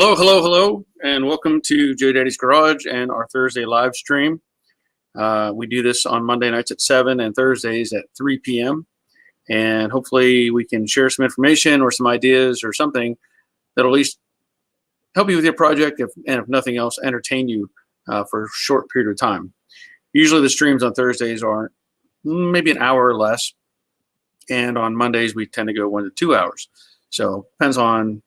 Hello, hello, hello, and welcome to Joe Daddy's Garage and our Thursday live stream. We do this on Monday nights at 7 and Thursdays at 3 p.m. And hopefully we can share some information or some ideas or something that'll at least help you with your project, and if nothing else, entertain you for a short period of time. Usually the streams on Thursdays are maybe an hour or less, and on Mondays we tend to go 1 to 2 hours. So depends on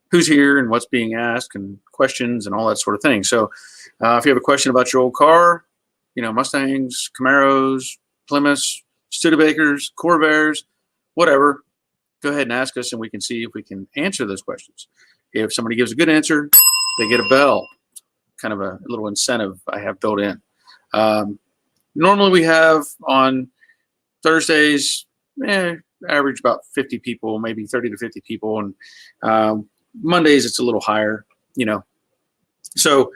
who's here and what's being asked and questions and all that sort of thing. So if you have a question about your old car, you know, Mustangs, Camaros, Plymouths, Studebakers, Corvairs, whatever, go ahead and ask us and we can see if we can answer those questions. If somebody gives a good answer, they get a bell, kind of a little incentive I have built in. Normally we have on Thursdays, average about 50 people, maybe 30 to 50 people. And Mondays it's a little higher, you know. So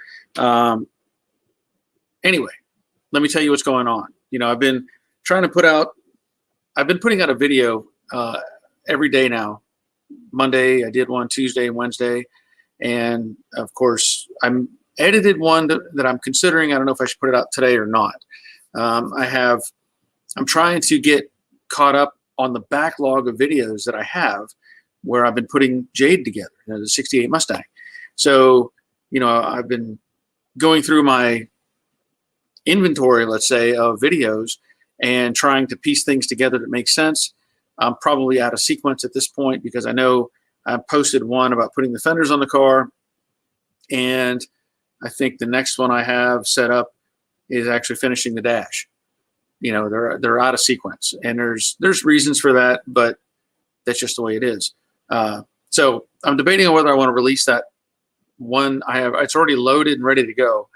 anyway, let me tell you what's going on. You know, I've been putting out a video every day now. Monday I did one, Tuesday and Wednesday, and of course I'm edited one that I'm considering. I don't know if I should put it out today or not. I'm trying to get caught up on the backlog of videos that I have where I've been putting Jade together, you know, the 68 Mustang. So, you know, I've been going through my inventory, let's say, of videos and trying to piece things together that make sense. I'm probably out of sequence at this point because I know I posted one about putting the fenders on the car, and I think the next one I have set up is actually finishing the dash. You know, they're out of sequence, and there's reasons for that, but that's just the way it is. So I'm debating on whether I want to release that one I have. It's already loaded and ready to go.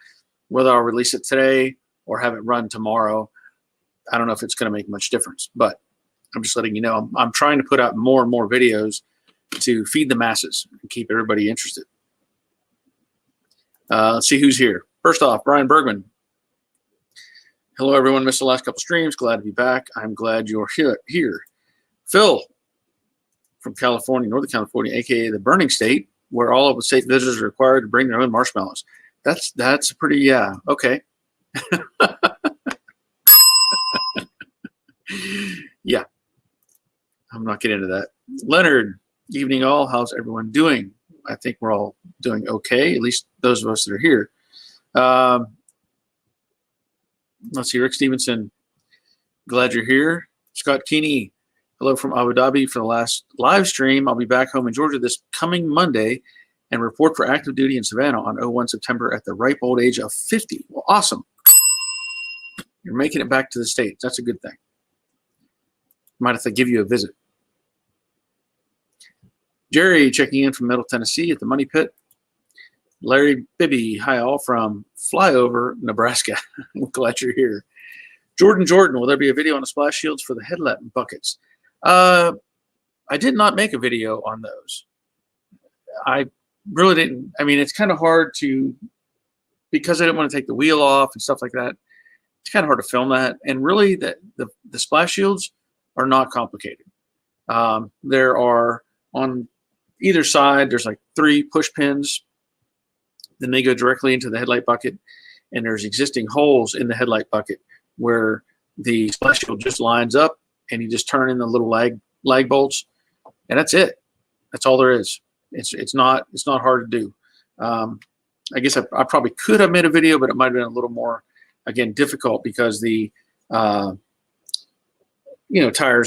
Whether I'll release it today or have it run tomorrow, I don't know if it's going to make much difference, but I'm just letting you know. I'm trying to put out more and more videos to feed the masses and keep everybody interested. Let's see who's here. First off, Brian Bergman. Hello, everyone. Missed the last couple streams. Glad to be back. I'm glad you're here. Phil from California, Northern California, aka the Burning State, where all of the state visitors are required to bring their own marshmallows. That's pretty, yeah, okay. Yeah, I'm not getting into that. Leonard, evening all. How's everyone doing? I think we're all doing okay, at least those of us that are here. Let's see, Rick Stevenson, glad you're here. Scott Keeney, hello from Abu Dhabi for the last live stream. I'll be back home in Georgia this coming Monday and report for active duty in Savannah on 01 September at the ripe old age of 50. Well, awesome. You're making it back to the States. That's a good thing. Might have to give you a visit. Jerry checking in from Middle Tennessee at the Money Pit. Larry Bibby, hi all from Flyover, Nebraska. I'm glad you're here. Jordan, will there be a video on the splash shields for the headlamp buckets? I did not make a video on those. I really didn't. I mean, it's kind of hard to, because I didn't want to take the wheel off and stuff like that. It's kind of hard to film that. And really, the splash shields are not complicated. There are, on either side, there's like 3 push pins. Then they go directly into the headlight bucket, and there's existing holes in the headlight bucket where the splash shield just lines up, and you just turn in the little lag bolts, and that's it. That's all there is. It's not hard to do. I guess I probably could have made a video, but it might have been a little more, again, difficult because the tires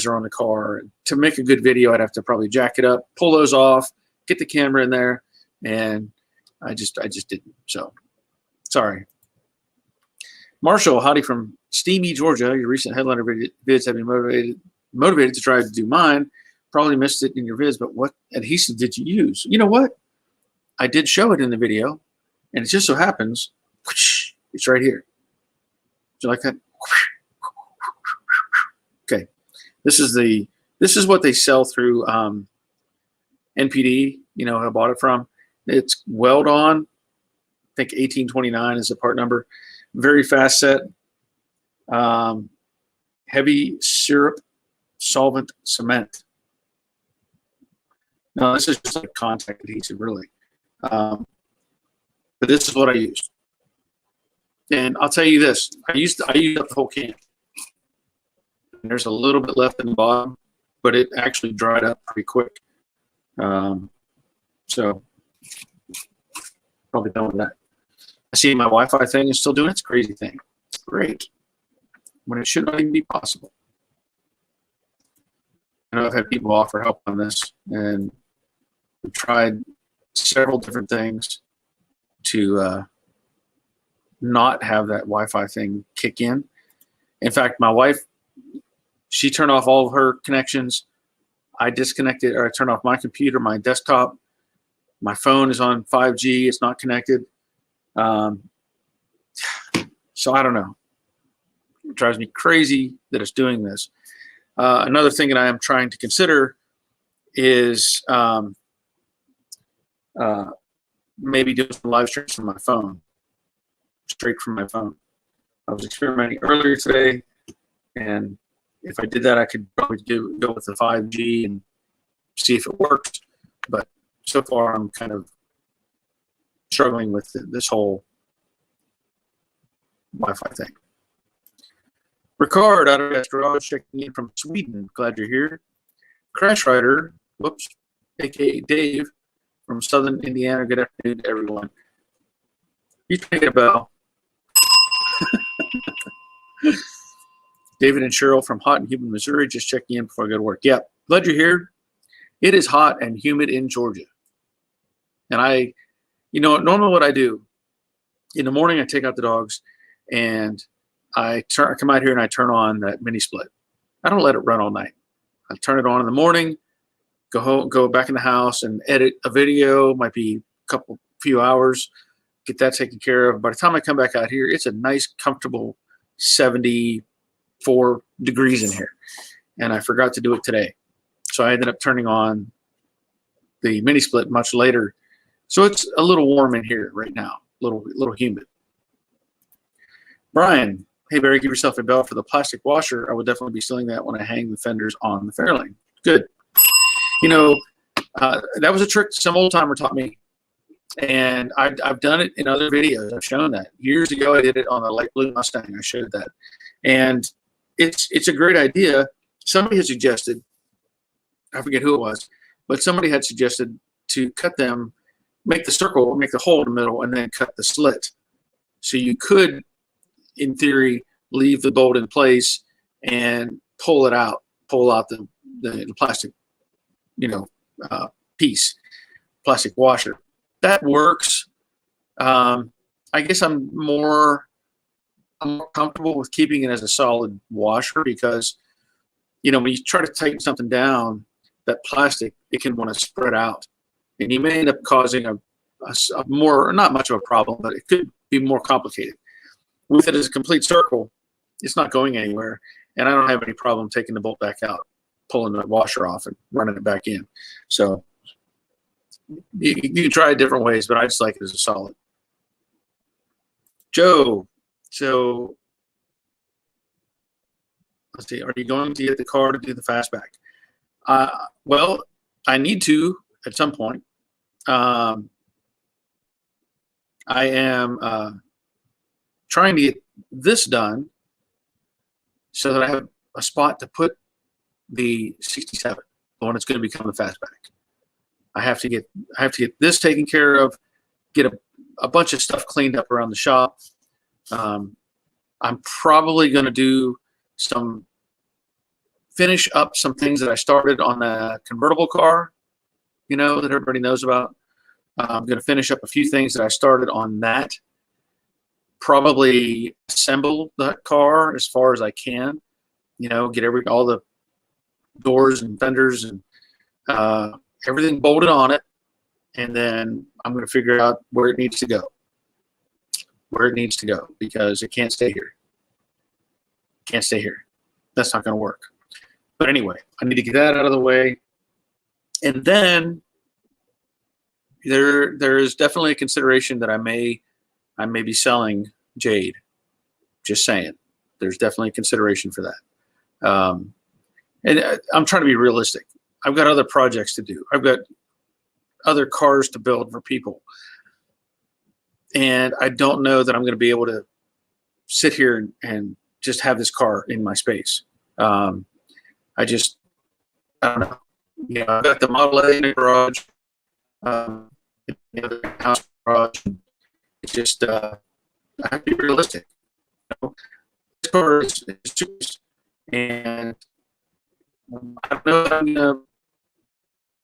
are on the car. To make a good video, I'd have to probably jack it up, pull those off, get the camera in there, and I just didn't. So sorry. Marshall, howdy from steamy Georgia. Your recent headliner vids have me motivated to try to do mine. Probably missed it in your vids, but what adhesive did you use? You know what? I did show it in the video, and it just so happens, it's right here. Do you like that? Okay. This is what they sell through NPD, you know, I bought it from. It's weld on. I think 1829 is the part number. Very fast set. Heavy syrup solvent cement. No, this is just a contact adhesive, really. But this is what I used. And I'll tell you this, I used up the whole can. And there's a little bit left in the bottom, but it actually dried up pretty quick. So probably done with that. I see my Wi-Fi thing is still doing its crazy thing. It's great when it should not even be possible. I know I've had people offer help on this, and we've tried several different things to not have that Wi-Fi thing kick in. In fact, my wife, she turned off all of her connections. I disconnected, or I turned off my computer, my desktop. My phone is on 5G. It's not connected. So I don't know. It drives me crazy that it's doing this. Another thing that I am trying to consider is maybe doing some live streams from my phone, straight from my phone. I was experimenting earlier today, and if I did that, I could probably go with the 5G and see if it works. But so far, I'm kind of struggling with this whole Wi-Fi thing. Ricard out of Garage checking in from Sweden. Glad you're here. Crash Rider, whoops, aka Dave from Southern Indiana. Good afternoon to everyone. You can get a bell. David and Cheryl from hot and humid Missouri, just checking in before I go to work. Yep, glad you're here. It is hot and humid in Georgia. And normally what I do, in the morning I take out the dogs and I come out here and I turn on that mini split. I don't let it run all night. I turn it on in the morning, go home, go back in the house and edit a video, might be a few hours, get that taken care of. By the time I come back out here, it's a nice, comfortable 74 degrees in here. And I forgot to do it today. So I ended up turning on the mini split much later. So it's a little warm in here right now, a little humid. Brian, hey Barry, give yourself a bell for the plastic washer. I would definitely be stealing that when I hang the fenders on the Fairlane. Good. That was a trick some old timer taught me. And I've done it in other videos. I've shown that. Years ago, I did it on a light blue Mustang. I showed that. And it's a great idea. Somebody had suggested, I forget who it was, but somebody had suggested to cut them, make the circle, make the hole in the middle, and then cut the slit. So you could, in theory, leave the bolt in place and pull it out, pull out the plastic, piece, plastic washer. That works. I guess I'm more comfortable with keeping it as a solid washer because, when you try to tighten something down, that plastic, it can want to spread out. And you may end up causing a more, not much of a problem, but it could be more complicated. With it as a complete circle, it's not going anywhere. And I don't have any problem taking the bolt back out, pulling the washer off and running it back in. So you can try it different ways, but I just like it as a solid. Joe, so let's see, are you going to get the car to do the fastback? Well, I need to at some point. I am trying to get this done so that I have a spot to put the 67, the one that's going to become the fastback. I have to get this taken care of, get a bunch of stuff cleaned up around the shop. I'm probably going to do finish up some things that I started on the convertible car, that everybody knows about. I'm going to finish up a few things that I started on that. Probably assemble that car as far as I can, get all the doors and fenders and everything bolted on it. And then I'm going to figure out where it needs to go. Because it can't stay here. That's not going to work. But anyway, I need to get that out of the way. And then there is definitely a consideration that I may be selling Jade. Just saying. There's definitely a consideration for that. And I'm trying to be realistic. I've got other projects to do. I've got other cars to build for people. And I don't know that I'm going to be able to sit here and just have this car in my space. I don't know. You know, I've got the Model A in the garage, in the other house garage. It's just, I have to be realistic. You know, this car is choice, and I don't know that I'm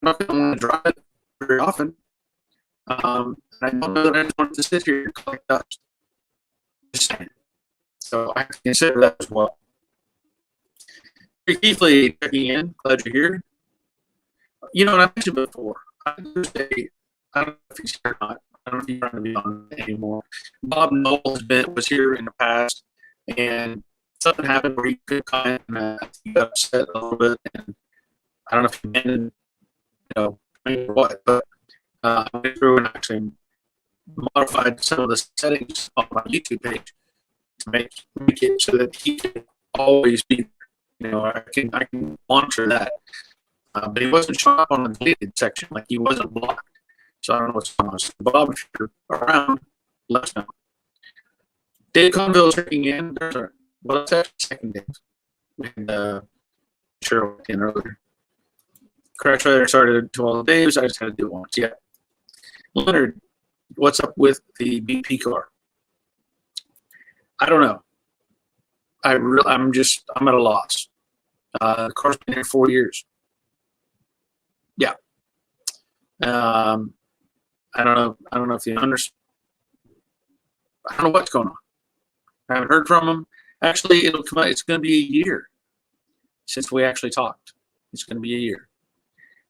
not going to want to drive it very often. I don't know that I just want to sit here and collect dust. Just saying. So I consider that as well. Keithley checking in. Glad you're here. You know what I mentioned before. Thursday, I don't know if he's here or not. I don't know if he's trying to be on anymore. Bob Knowles was here in the past, and something happened where he couldn't come in, and he got upset a little bit. And I don't know if he meant, you know, or what, but I went through and actually modified some of the settings on my YouTube page to make it so that he can always be there. You know, I can monitor that. But he wasn't showing up on the deleted section, like he wasn't blocked. So I don't know what's going on. So Bob, if you're around, let us know. Dave Conville checking in. There's our, well, that's actually second Dave. And Cheryl in earlier. Crash Rider started to all the Daves. I just had to do it once. Yeah. Leonard, what's up with the BP car? I don't know. I'm at a loss. The car's been here 4 years. Yeah. I don't know. I don't know if the owners. I don't know what's going on. I haven't heard from them. Actually, it'll come out. It's going to be a year since we actually talked. It's going to be a year,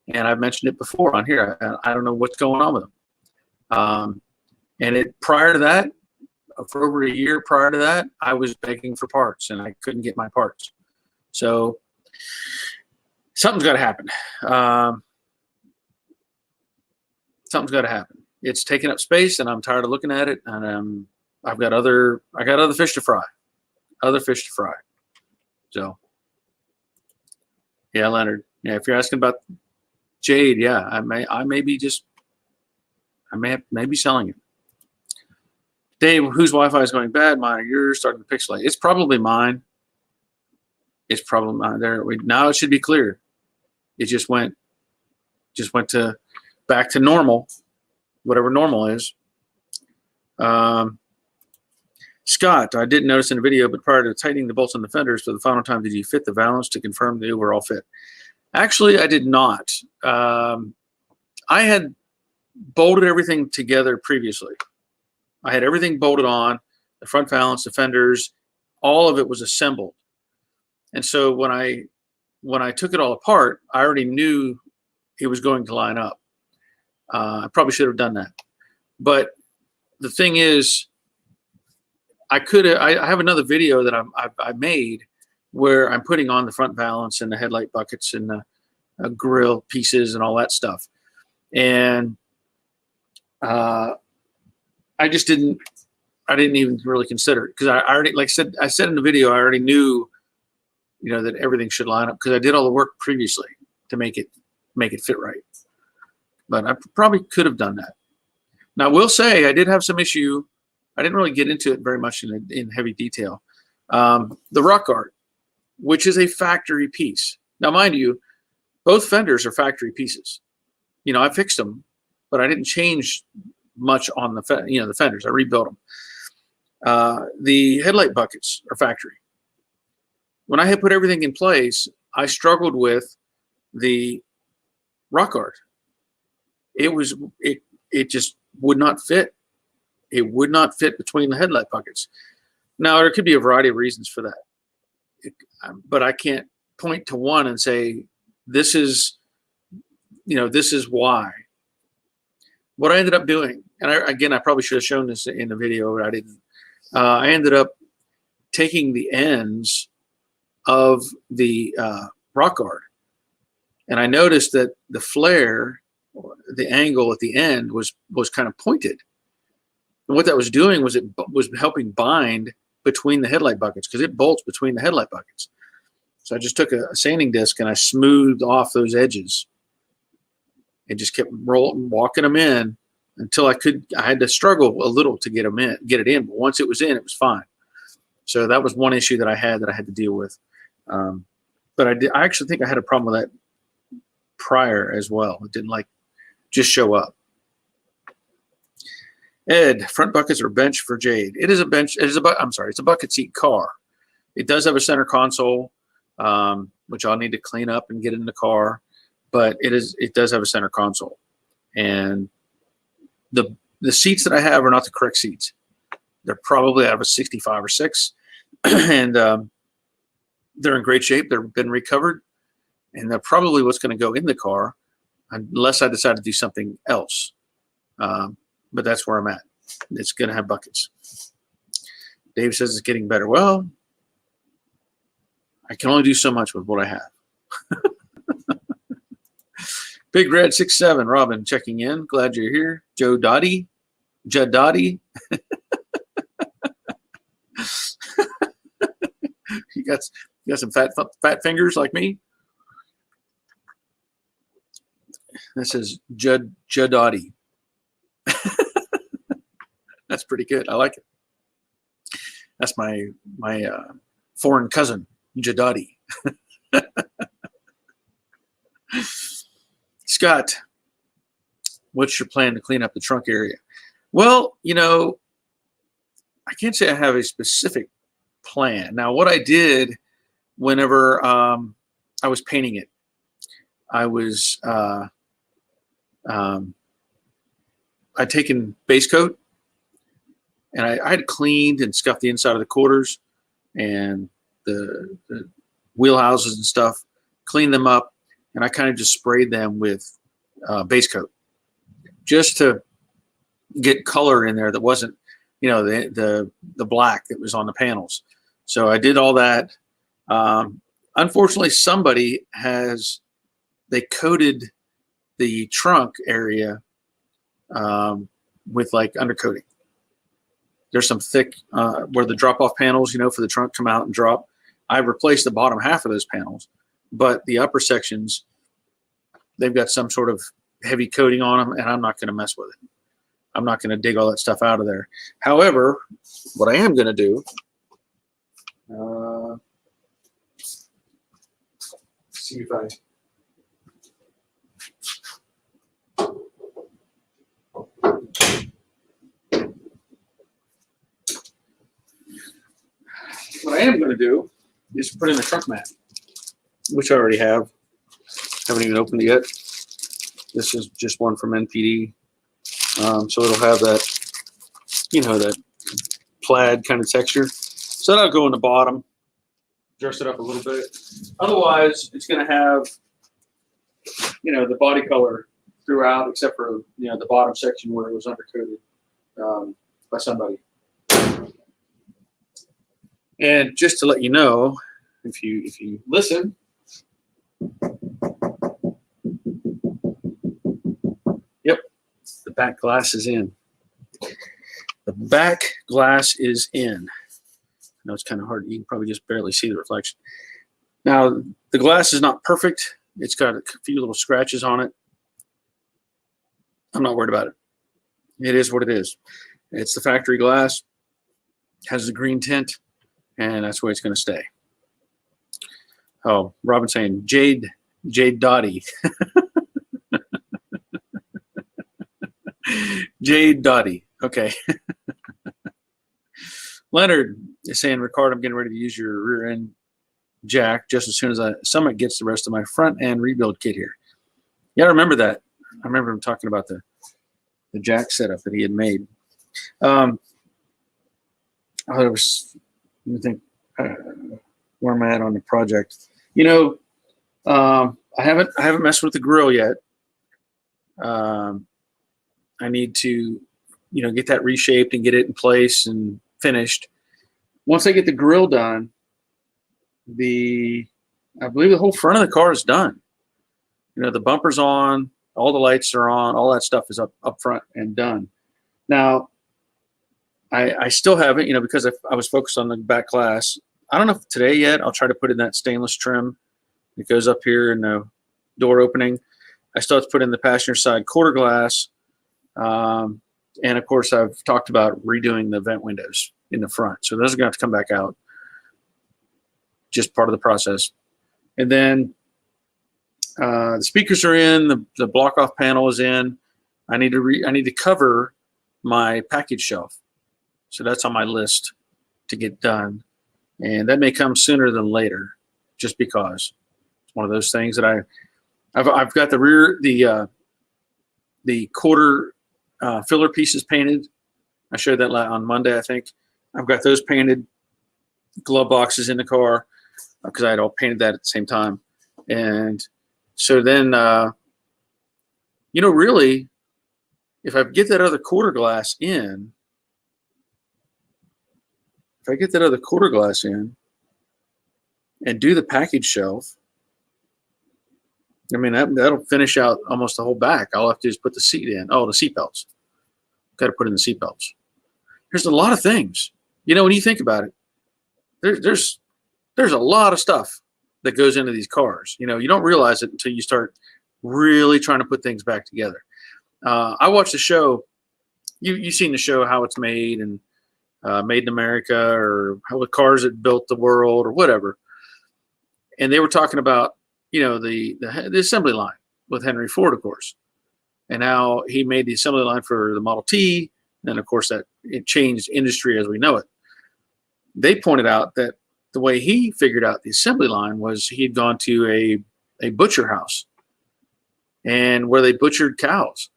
and I've mentioned it before on here. I don't know what's going on with them. And prior to that, for over a year prior to that, I was begging for parts, and I couldn't get my parts. So something's got to happen. Something's got to happen. It's taking up space, and I'm tired of looking at it. And I got other fish to fry. So, yeah, Leonard. Yeah, if you're asking about Jade, yeah, I may be selling it. Dave, whose Wi-Fi is going bad? Mine or yours? Starting to pixelate. It's probably mine. It's probably mine. Now it should be clear. It just went to back to normal, whatever normal is. Scott, I didn't notice in the video, but prior to tightening the bolts on the fenders for the final time, did you fit the valance to confirm the overall fit? Actually, I did not. I had bolted everything together previously. I had everything bolted on, the front valance, the fenders, all of it was assembled. And so when I took it all apart, I already knew it was going to line up. I probably should have done that. But the thing is, I have another video that I made where I'm putting on the front valance and the headlight buckets and the grill pieces and all that stuff. And I didn't even really consider it because I already, like I said in the video, I already knew, you know, that everything should line up because I did all the work previously to make it fit right. But I probably could have done that. Now, I will say I did have some issue. I didn't really get into it very much in heavy detail. The rock guard, which is a factory piece. Now, mind you, both fenders are factory pieces. You know, I fixed them, but I didn't change much on the fenders. I rebuilt them. The headlight buckets are factory. When I had put everything in place, I struggled with the rock guard. It just would not fit. It would not fit between the headlight buckets. Now, there could be a variety of reasons for that, but I can't point to one and say this is why. What I ended up doing, and I probably should have shown this in the video, but I didn't. I ended up taking the ends of the rock guard, and I noticed that the flare, the angle at the end was kind of pointed. And what that was doing was it was helping bind between the headlight buckets because it bolts between the headlight buckets. So I just took a sanding disc and I smoothed off those edges. and just kept walking them in until I had to struggle a little to get it in. But once it was in, it was fine. So that was one issue that I had to deal with. But I actually think I had a problem with that prior as well. It didn't just show up. Ed, front buckets or bench for Jade? It is a bench. It's a bucket seat car. It does have a center console, which I'll need to clean up and get in the car. But it does have a center console, and the seats that I have are not the correct seats. They're probably out of a 65 or 6, and they're in great shape. They've been recovered, and they're probably what's going to go in the car, unless I decide to do something else. But that's where I'm at. It's going to have buckets. Dave says it's getting better. Well, I can only do so much with what I have. Big Red 67, Robin checking in. Glad you're here. Joe Dottie, Judd Dottie. You got some fat fingers like me. This is Judd Dottie. That's pretty good. I like it. That's my foreign cousin, Jadati. Scott, what's your plan to clean up the trunk area? Well, I can't say I have a specific plan. Now, what I did whenever I was painting it, I was I'd taken base coat, and I had cleaned and scuffed the inside of the quarters and the wheelhouses and stuff, cleaned them up, and I kind of just sprayed them with base coat just to get color in there that wasn't, the black that was on the panels. So I did all that. Unfortunately, they coated the trunk area with undercoating. There's some thick where the drop-off panels, for the trunk come out and drop. I replaced the bottom half of those panels, but the upper sections, they've got some sort of heavy coating on them, and I'm not going to mess with it. I'm not going to dig all that stuff out of there. However, what I am going to do, see if I what I am going to do is put in a trunk mat, which I already have. Haven't even opened it yet. This is just one from NPD. So it'll have that, that plaid kind of texture. So that'll go in the bottom, dress it up a little bit. Otherwise, it's going to have, the body color throughout, except for, the bottom section where it was undercoated by somebody. And just to let you know, if you listen, yep, the back glass is in. The back glass is in. I know it's kind of hard. You can probably just barely see the reflection. Now, the glass is not perfect. It's got a few little scratches on it. I'm not worried about it. It is what it is. It's the factory glass. Has the green tint. And that's where it's going to stay. Oh, Robin saying Jade Dottie. Jade Dottie. Okay. Leonard is saying, Ricard, I'm getting ready to use your rear end jack just as soon as Summit gets the rest of my front end rebuild kit here. Yeah, I remember that. I remember him talking about the jack setup that he had made. Let me think where am I at on the project. I haven't messed with the grill yet. I need to, get that reshaped and get it in place and finished. Once I get the grill done, I believe the whole front of the car is done. The bumper's on, all the lights are on, all that stuff is up front and done. Now, I still haven't, because I was focused on the back glass. I don't know if today yet. I'll try to put in that stainless trim that goes up here in the door opening. I still have to put in the passenger side quarter glass. And of course, I've talked about redoing the vent windows in the front. So those are going to have to come back out. Just part of the process. And then the speakers are in, the block off panel is in. I need to cover my package shelf. So that's on my list to get done. And that may come sooner than later, just because it's one of those things that I've got the quarter filler pieces painted. I showed that on Monday, I think. I've got those painted, glove boxes in the car, because I had all painted that at the same time. And so then, really, if I get that other quarter glass in, and do the package shelf, I mean, that'll finish out almost the whole back. All I have to do is put the seat in. Oh, the seat belts. Got to put in the seat belts. There's a lot of things. When you think about it, there's a lot of stuff that goes into these cars. You don't realize it until you start really trying to put things back together. I watched the show. You've seen the show, how it's made, and Made in America, or how the cars that built the world, or whatever. And they were talking about, the assembly line with Henry Ford, of course, and how he made the assembly line for the Model T. And of course, that it changed industry as we know it. They pointed out that the way he figured out the assembly line was he'd gone to a butcher house, and where they butchered cows.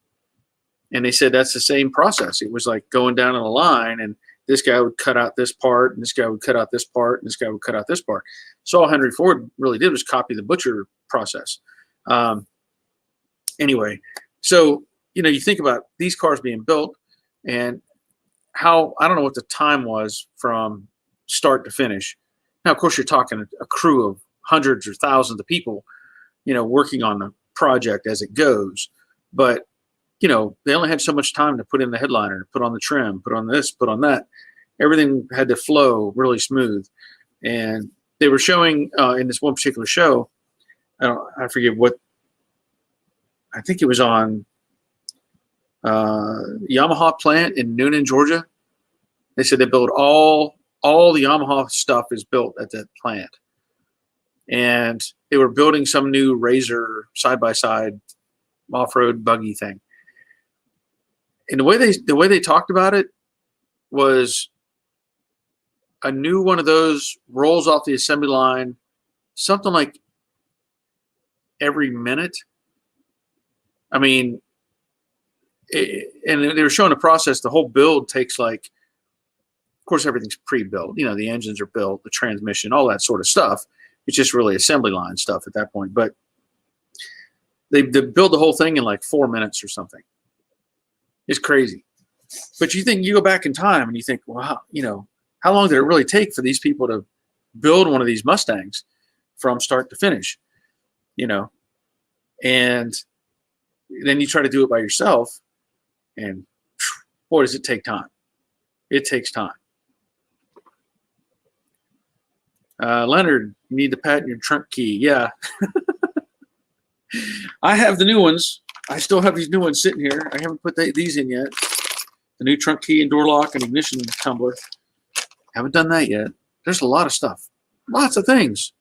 And they said that's the same process. It was like going down on a line, and this guy would cut out this part, and this guy would cut out this part, and this guy would cut out this part. So all Henry Ford really did was copy the butcher process. Anyway, so, you think about these cars being built and how, I don't know what the time was from start to finish. Now, of course, you're talking a crew of hundreds or thousands of people, working on the project as it goes. But, they only had so much time to put in the headliner, put on the trim, put on this, put on that. Everything had to flow really smooth. And they were showing in this one particular show, I forget what, I think it was on Yamaha plant in Noonan, Georgia. They said they build all the Yamaha stuff is built at that plant. And they were building some new Razor side-by-side off-road buggy thing. And the way they talked about it was a new one of those rolls off the assembly line something like every minute. I mean, and they were showing the process. The whole build takes of course, everything's pre-built. The engines are built, the transmission, all that sort of stuff. It's just really assembly line stuff at that point. But they build the whole thing in like 4 minutes or something. It's crazy. But you go back in time and you think, wow, how long did it really take for these people to build one of these Mustangs from start to finish? And then you try to do it by yourself, and boy, does it take time. It takes time. Leonard, you need to patent your trunk key. Yeah. I have the new ones. I still have these new ones sitting here. I haven't put these in yet. The new trunk key and door lock and ignition tumbler. Haven't done that yet. There's a lot of stuff. Lots of things.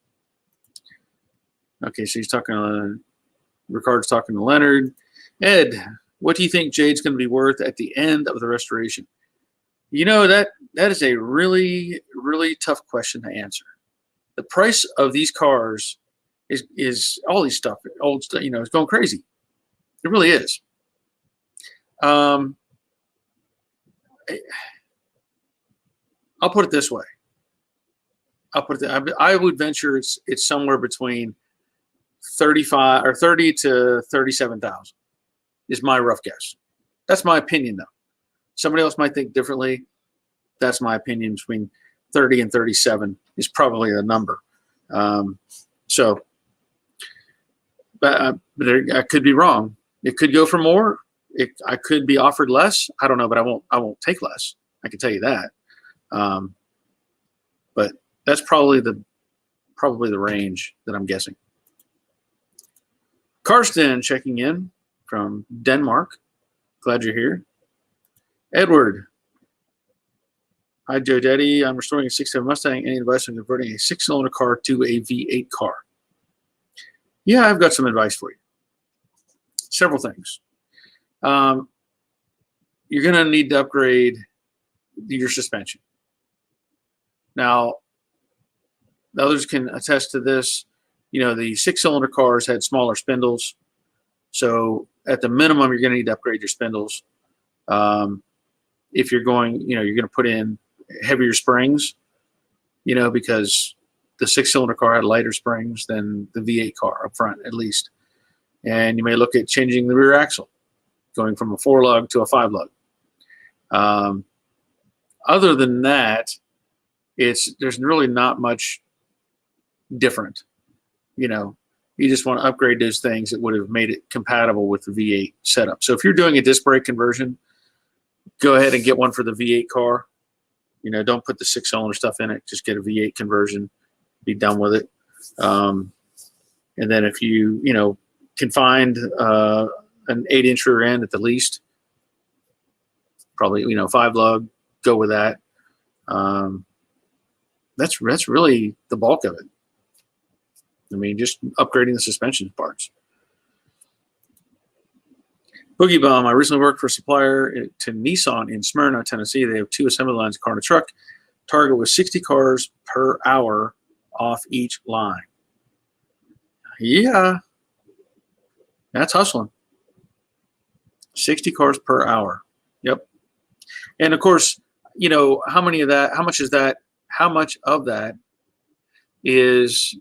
Okay, so he's talking Ricard's talking to Leonard. Ed, what do you think Jade's going to be worth at the end of the restoration? That is a really, really tough question to answer. The price of these cars is all these stuff, old stuff, it's going crazy. It really is. I'll put it this way. I would venture it's somewhere between 35 or 30 to 37,000 is my rough guess. That's my opinion, though. Somebody else might think differently. That's my opinion. Between 30 and 37 is probably the number. But I could be wrong. It could go for more. I could be offered less. I don't know, but I won't take less. I can tell you that. But that's probably the range that I'm guessing. Karsten checking in from Denmark. Glad you're here. Edward. Hi, Joe Daddy. I'm restoring a 67 Mustang. Any advice on converting a 6-cylinder car to a V8 car? Yeah, I've got some advice for you. Several things. You're going to need to upgrade your suspension. Now, others can attest to this. You know, the 6-cylinder cars had smaller spindles. So at the minimum, you're going to need to upgrade your spindles. If you're going, you're going to put in heavier springs, because the 6-cylinder car had lighter springs than the V8 car up front, at least. And you may look at changing the rear axle, going from a 4-lug to a 5-lug. Other than that, there's really not much different. You just want to upgrade those things that would have made it compatible with the V8 setup. So if you're doing a disc brake conversion, go ahead and get one for the V8 car. Don't put the 6-cylinder stuff in it. Just get a V8 conversion. Be done with it. And then if you, can find an 8-inch rear end at the least, probably, 5-lug, go with that. That's really the bulk of it. I mean, just upgrading the suspension parts. Boogie Bomb. I recently worked for a supplier to Nissan in Smyrna, Tennessee. They have 2 assembly lines, a car and a truck. Target was 60 cars per hour off each line. Yeah, that's hustling. 60 cars per hour. Yep. And of course, how much of that is,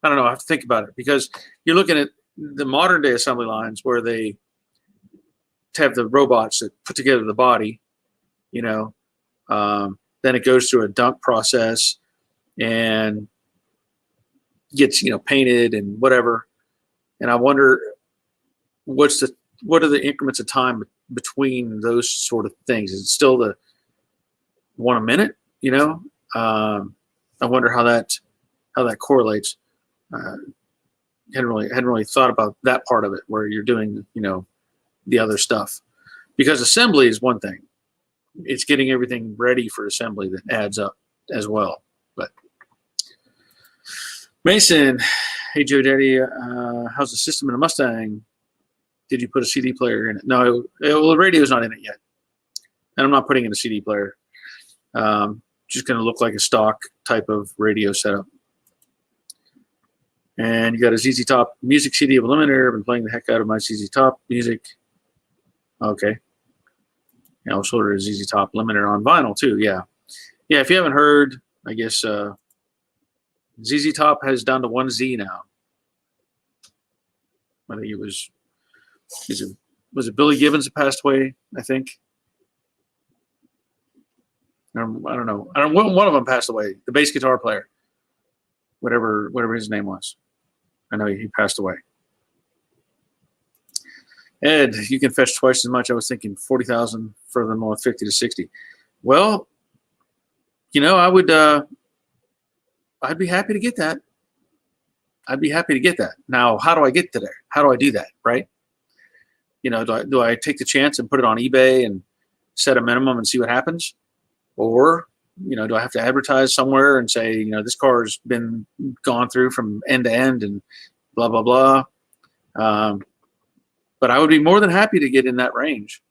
I don't know, I have to think about it, because you're looking at the modern day assembly lines where they have the robots that put together the body, then it goes through a dunk process and gets, painted and whatever. And I wonder what are the increments of time between those sort of things? Is it still the 1 a minute? I wonder how that correlates. Hadn't really thought about that part of it, where you're doing, the other stuff, because assembly is one thing. It's getting everything ready for assembly that adds up as well. But Mason, hey Joe Daddy, how's the system in a Mustang? Did you put a CD player in it? No, the radio's not in it yet, and I'm not putting in a CD player. Just going to look like a stock type of radio setup. And you got a ZZ Top music CD of Eliminator. I've been playing the heck out of my ZZ Top music. Okay. Yeah, I was ordered a ZZ Top Eliminator on vinyl too. Yeah. Yeah, if you haven't heard, I guess ZZ Top has down to 1 Z now. I think it was it Billy Gibbons that passed away, I think? I don't know. One of them passed away. The bass guitar player. Whatever his name was. I know he passed away. Ed, you can fetch twice as much. I was thinking 40,000 further north, 50 to 60. Well, I would. I'd be happy to get that. Now, how do I get to there? How do I do that? Right? Do I take the chance and put it on eBay and set a minimum and see what happens, or do I have to advertise somewhere and say, this car's been gone through from end to end and blah, blah, blah. But I would be more than happy to get in that range,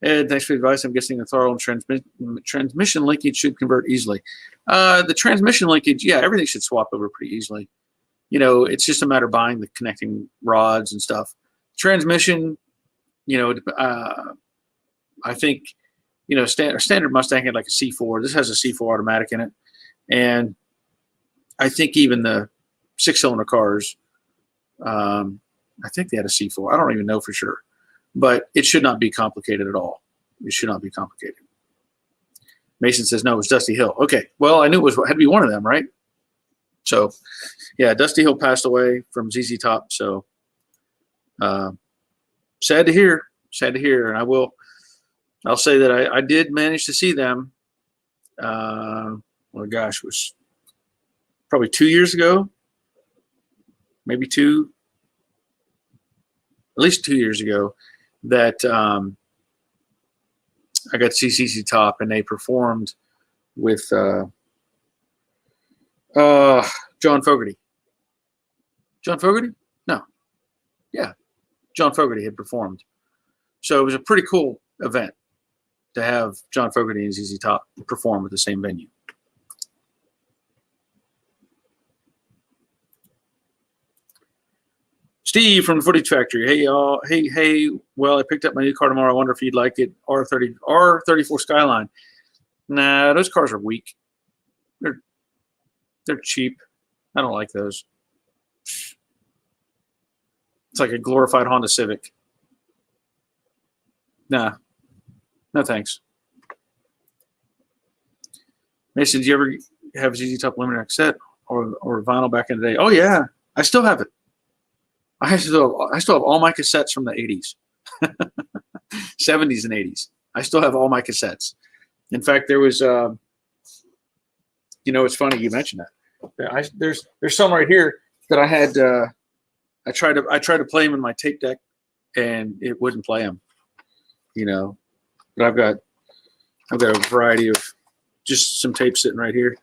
Ed, thanks for the advice. I'm guessing the throttle and transmission linkage should convert easily. The transmission linkage, yeah, everything should swap over pretty easily. It's just a matter of buying the connecting rods and stuff. Transmission, I think, standard Mustang had like a C4. This has a C4 automatic in it. And I think even the 6-cylinder cars, I think they had a C4. I don't even know for sure. But it should not be complicated at all. It should not be complicated. Mason says, no, it's Dusty Hill. Okay, well, I knew it had to be one of them, right? So, yeah, Dusty Hill passed away from ZZ Top. So, sad to hear. And I'll say that I did manage to see them well, gosh, it was probably 2 years ago, maybe at least 2 years ago, that I got to see CC Top, and they performed with John Fogerty. John Fogerty? No. Yeah. John Fogerty had performed. So it was a pretty cool event to have John Fogerty and ZZ Top perform at the same venue. Steve from the Footage Factory. Hey, y'all. Hey. Well, I picked up my new car tomorrow. I wonder if you'd like it. R34 Skyline. Nah, those cars are weak. They're cheap. I don't like those. It's like a glorified Honda Civic. Nah. No thanks. Mason, did you ever have ZZ Top Limited cassette or vinyl back in the day? Oh, yeah. I still have it. I still have all my cassettes from the 80s, 70s and 80s. I still have all my cassettes. In fact, there was, it's funny you mentioned that. There's some right here that I had. I tried to play them in my tape deck, and it wouldn't play them. But I've got a variety of just some tapes sitting right here.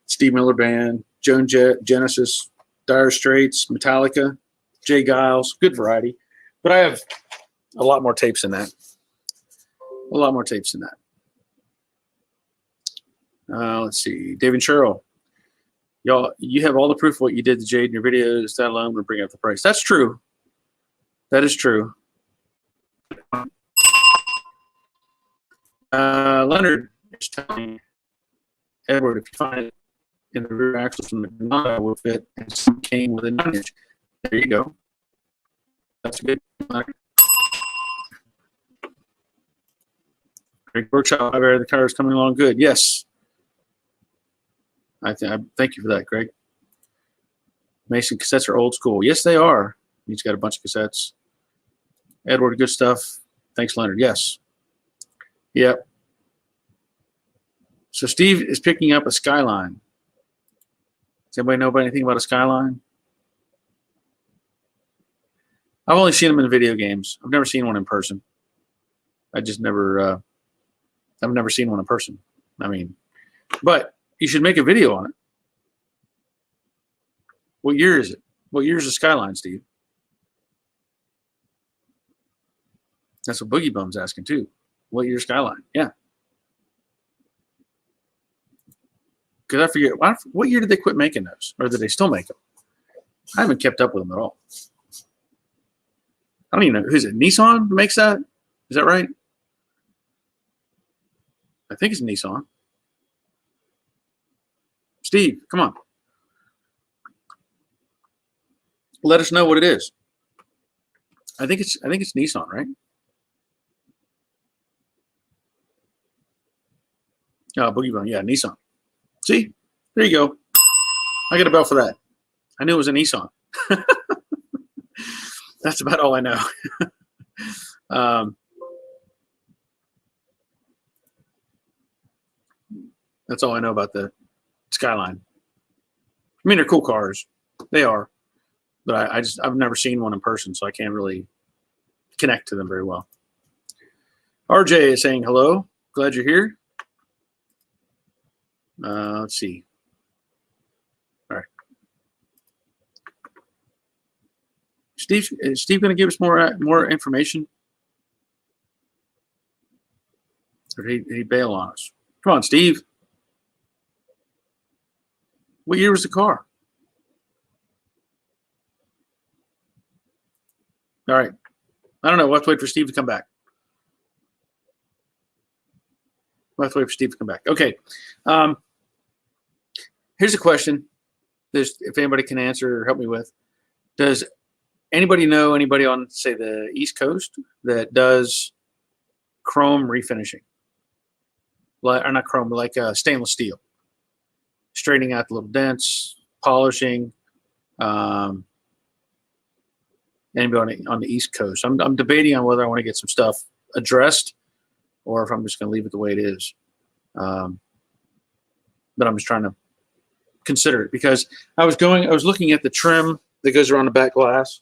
Steve Miller Band, Joan Jett, Genesis, Dire Straits, Metallica, Jay Giles, good variety. But I have a lot more tapes than that. Let's see. David Sherrill. Y'all, you have all the proof of what you did to Jade in your videos. That alone would bring up the price. That's true. That is true. Leonard is telling Edward, if you find it in the rear axle from the Granada, will fit, and some came with a 9-inch. There you go. That's good. Great workshop. The car is coming along good. Yes. I thank you for that, Greg. Mason, cassettes are old school. Yes, they are. He's got a bunch of cassettes. Edward, good stuff. Thanks, Leonard. Yes. Yep. So Steve is picking up a Skyline. Does anybody know anything about a Skyline? I've only seen them in video games. I've never seen one in person. I've never seen one in person. I mean, but you should make a video on it. What year is it? What year is the Skyline, Steve? That's what Boogie Bum's asking too. What year Skyline? Yeah. Because I forget, what year did they quit making those? Or did they still make them? I haven't kept up with them at all. I don't even know. Who's it? Nissan makes that? Is that right? I think it's Nissan. Steve, come on. Let us know what it is. I think it's Nissan, right? Oh, Boogie Bum. Yeah, Nissan. See? There you go. I get a bell for that. I knew it was a Nissan. That's about all I know. That's all I know about the Skyline. I mean, they're cool cars. They are. But I've never seen one in person, so I can't really connect to them very well. RJ is saying hello. Glad you're here. Let's see. All right. Is Steve going to give us more information? Or did he bail on us? Come on, Steve. What year was the car? All right. I don't know. We'll have to wait for Steve to come back. Okay. Here's a question. If anybody can answer or help me with. Does anybody know anybody on, say, the East Coast that does chrome refinishing? Or not chrome, but like stainless steel. Straightening out the little dents, polishing. Anybody on the East Coast. I'm debating on whether I want to get some stuff addressed or if I'm just going to leave it the way it is. But I'm just trying to consider it because I was looking at the trim that goes around the back glass.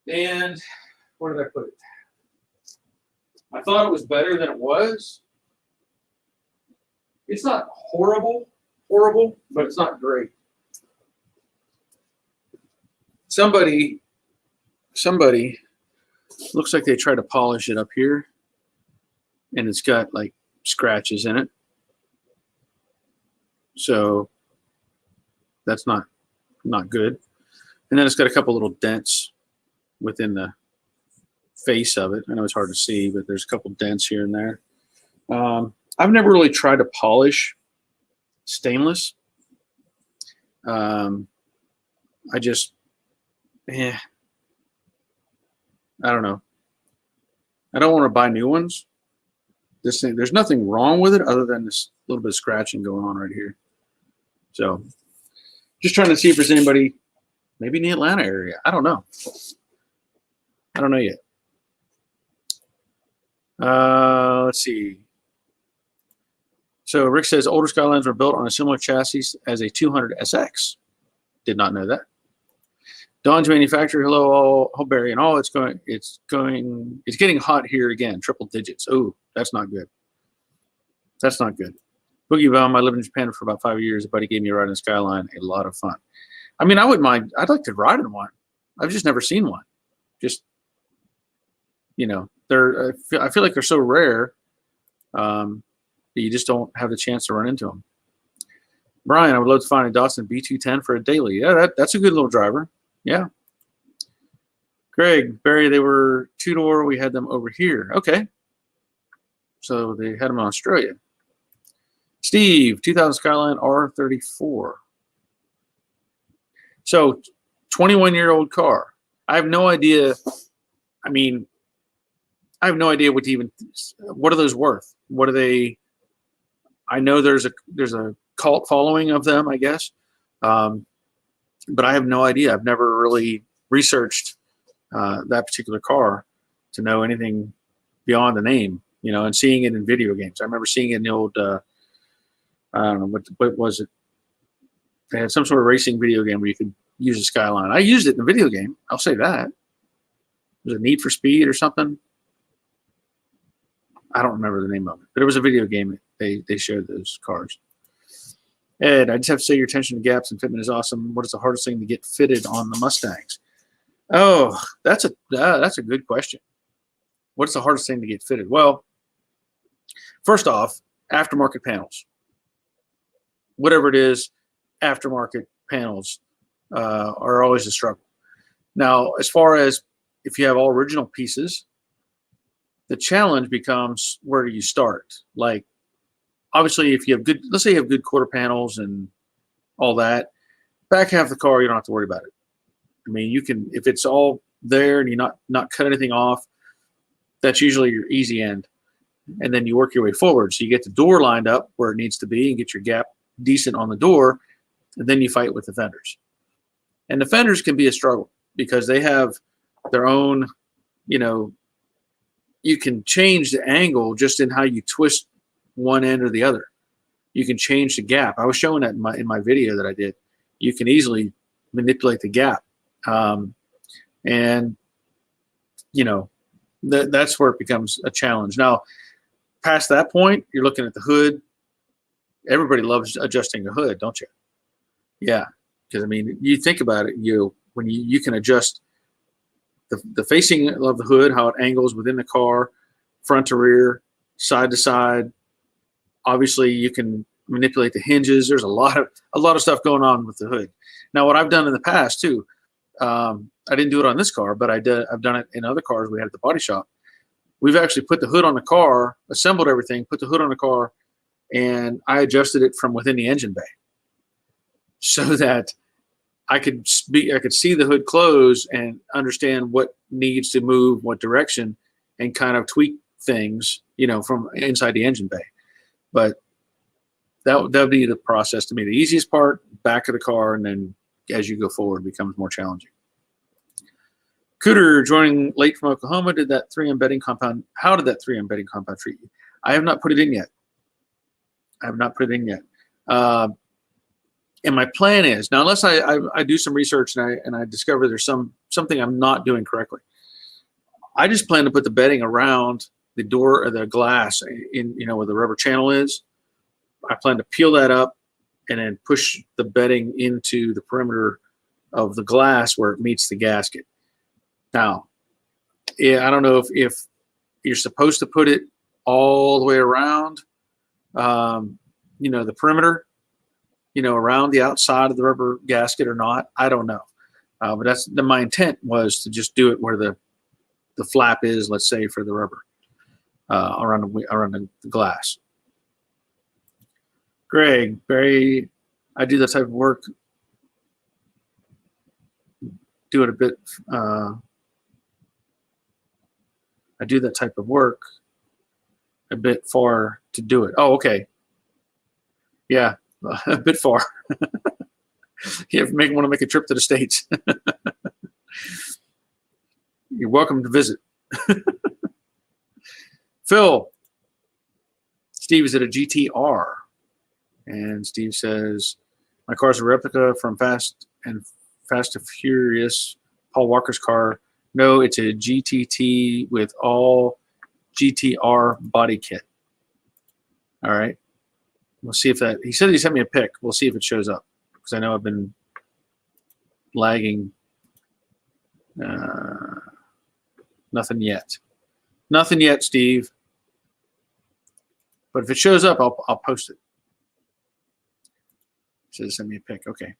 And where did I put it? I thought it was better than it was. It's not horrible, but it's not great. Somebody looks like they tried to polish it up here, and it's got like scratches in it. So that's not good. And then it's got a couple little dents within the face of it. I know it's hard to see, but there's a couple dents here and there. I've never really tried to polish stainless. I just, I don't know. I don't want to buy new ones. This thing, there's nothing wrong with it other than this little bit of scratching going on right here. So just trying to see if there's anybody maybe in the Atlanta area. I don't know. I don't know yet. Let's see. So Rick says older Skylines were built on a similar chassis as a 200 SX. Did not know that. Dawn's manufacturer. Hello, all Barry and all. It's getting hot here again. Triple digits. Oh, that's not good. That's not good. Boogie Bomb. I lived in Japan for about 5 years. A buddy gave me a ride in a Skyline. A lot of fun. I mean, I wouldn't mind. I'd like to ride in one. I've just never seen one. Just, you know, I feel like they're so rare that you just don't have the chance to run into them. Brian, I would love to find a Datsun B210 for a daily. Yeah, that's a good little driver. Yeah. Greg, Barry, they were two-door. We had them over here. Okay. So they had them in Australia. Steve, 2000 Skyline R34. So 21-year-old car. I have no idea. I mean, I have no idea what are those worth? What are they? I know there's a cult following of them, I guess. But I have no idea. I've never really researched that particular car to know anything beyond the name, you know, and seeing it in video games. I remember seeing it in the old, I don't know, what was it? They had some sort of racing video game where you could use a Skyline. I used it in the video game. I'll say that. Was it Need for Speed or something? I don't remember the name of it, but it was a video game. They showed those cars. Ed, I just have to say your attention to gaps and fitment is awesome. What is the hardest thing to get fitted on the Mustangs? Oh, that's a good question. What's the hardest thing to get fitted? Well, first off, aftermarket panels. Whatever it is, aftermarket panels are always a struggle. Now, as far as if you have all original pieces, the challenge becomes where do you start? Like, obviously, if you have let's say you have good quarter panels and all that, back half of the car, you don't have to worry about it. I mean, you can, if it's all there and you not cut anything off, that's usually your easy end. And then you work your way forward. So you get the door lined up where it needs to be and get your gap decent on the door, and then you fight with the fenders. And the fenders can be a struggle because they have their own, you know, you can change the angle just in how you twist one end or the other. You can change the gap. I was showing that in my video that I did. You can easily manipulate the gap. And, you know, that's where it becomes a challenge. Now, past that point, you're looking at the hood. Everybody loves adjusting the hood, don't you? Yeah, because, I mean, you think about it, when you can adjust the facing of the hood, how it angles within the car, front to rear, side to side. Obviously, you can manipulate the hinges. There's a lot of stuff going on with the hood. Now, what I've done in the past too, I didn't do it on this car, but I've done it in other cars we had at the body shop. We've actually put the hood on the car, assembled everything, put the hood on the car, and I adjusted it from within the engine bay so that I could see the hood close and understand what needs to move, what direction, and kind of tweak things, you know, from inside the engine bay. But that would be the process to me. The easiest part, back of the car, and then as you go forward, becomes more challenging. Cooter joining late from Oklahoma. How did that 3M bedding compound treat you? I have not put it in yet. I have not put it in yet. And my plan is now, unless I do some research and I discover there's something I'm not doing correctly, I just plan to put the bedding around the door or the glass in, where the rubber channel is. I plan to peel that up and then push the bedding into the perimeter of the glass where it meets the gasket. Now, yeah, I don't know if you're supposed to put it all the way around, the perimeter, around the outside of the rubber gasket or not. I don't know. But my intent was to just do it where the flap is, let's say, for the rubber around the glass. Greg, Barry, I do that type of work. Do it a bit. I do that type of work a bit far to do it. Oh, okay. Yeah, a bit far. You want to make a trip to the States. You're welcome to visit. Phil, Steve, is it a GTR? And Steve says, my car's a replica from Fast and Furious, Paul Walker's car. No, it's a GTT with all GTR body kit. All right. We'll see if that, he said he sent me a pic. We'll see if it shows up because I know I've been lagging. Nothing yet. Nothing yet, Steve. But if it shows up, I'll post it. So send me a pic. Okay.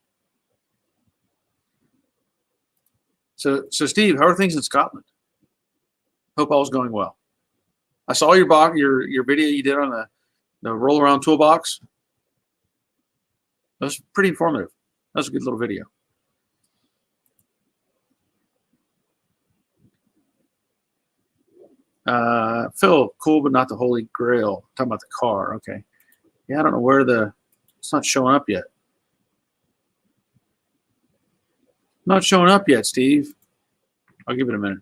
So Steve, how are things in Scotland? Hope all's going well. I saw your video you did on the roll around toolbox. That was pretty informative. That was a good little video. Phil, cool, but not the Holy Grail. Talking about the car. Okay. Yeah, I don't know where it's not showing up yet. Not showing up yet, Steve. I'll give it a minute.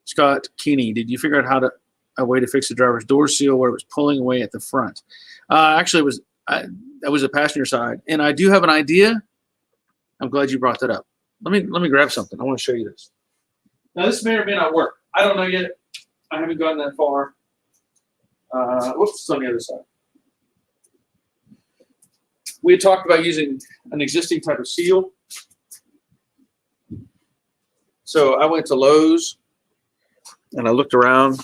Scott Keeney, did you figure out a way to fix the driver's door seal where it was pulling away at the front? Actually, that was the passenger side, and I do have an idea. I'm glad you brought that up. Let me grab something. I want to show you this. Now, this may or may not work. I don't know yet. I haven't gotten that far. Whoops, it's on the other side. We had talked about using an existing type of seal. So I went to Lowe's and I looked around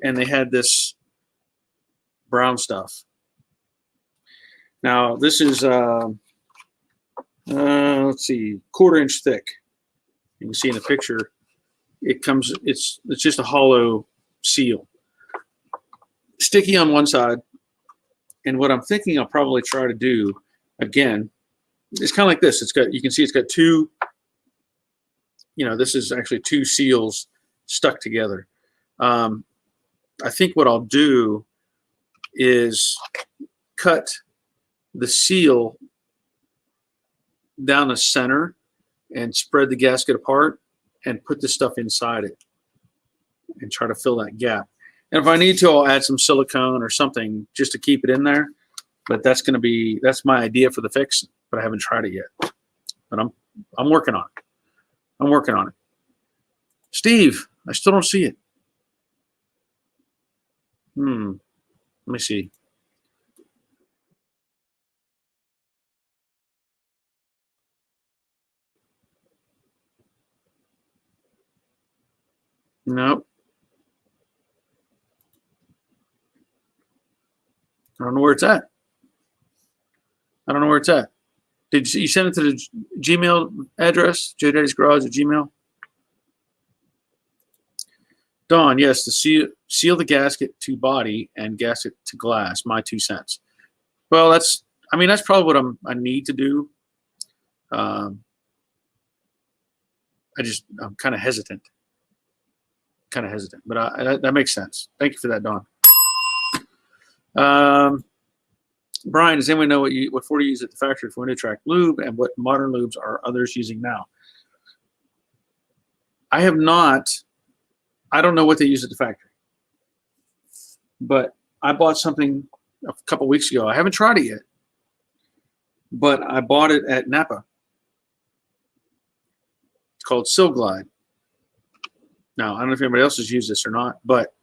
and they had this brown stuff. Now this is, let's see, 1/4 inch thick. You can see in the picture, it's just a hollow seal. Sticky on one side. And what I'm thinking I'll probably try to do again, it's kind of like this. You can see it's got two, this is actually two seals stuck together. I think what I'll do is cut the seal down the center and spread the gasket apart and put the stuff inside it and try to fill that gap. And if I need to, I'll add some silicone or something just to keep it in there. But that's my idea for the fix, but I haven't tried it yet. But I'm working on it. I'm working on it. Steve, I still don't see it. Let me see. Nope. I don't know where it's at. I don't know where it's at. Did you send it to the Gmail address, jdaddysgarage@gmail.com? Dawn, yes, to seal the gasket to body and gasket to glass. My 2 cents. Well, that's probably what I need to do. I'm kind of hesitant. But that makes sense. Thank you for that, Dawn. Brian, does anyone know what Ford used at the factory for window track lube and what modern lubes are others using now? I have not. I don't know what they use at the factory, but I bought something a couple weeks ago. I haven't tried it yet, but I bought it at Napa. It's called Sil Glide. Now, I don't know if anybody else has used this or not, but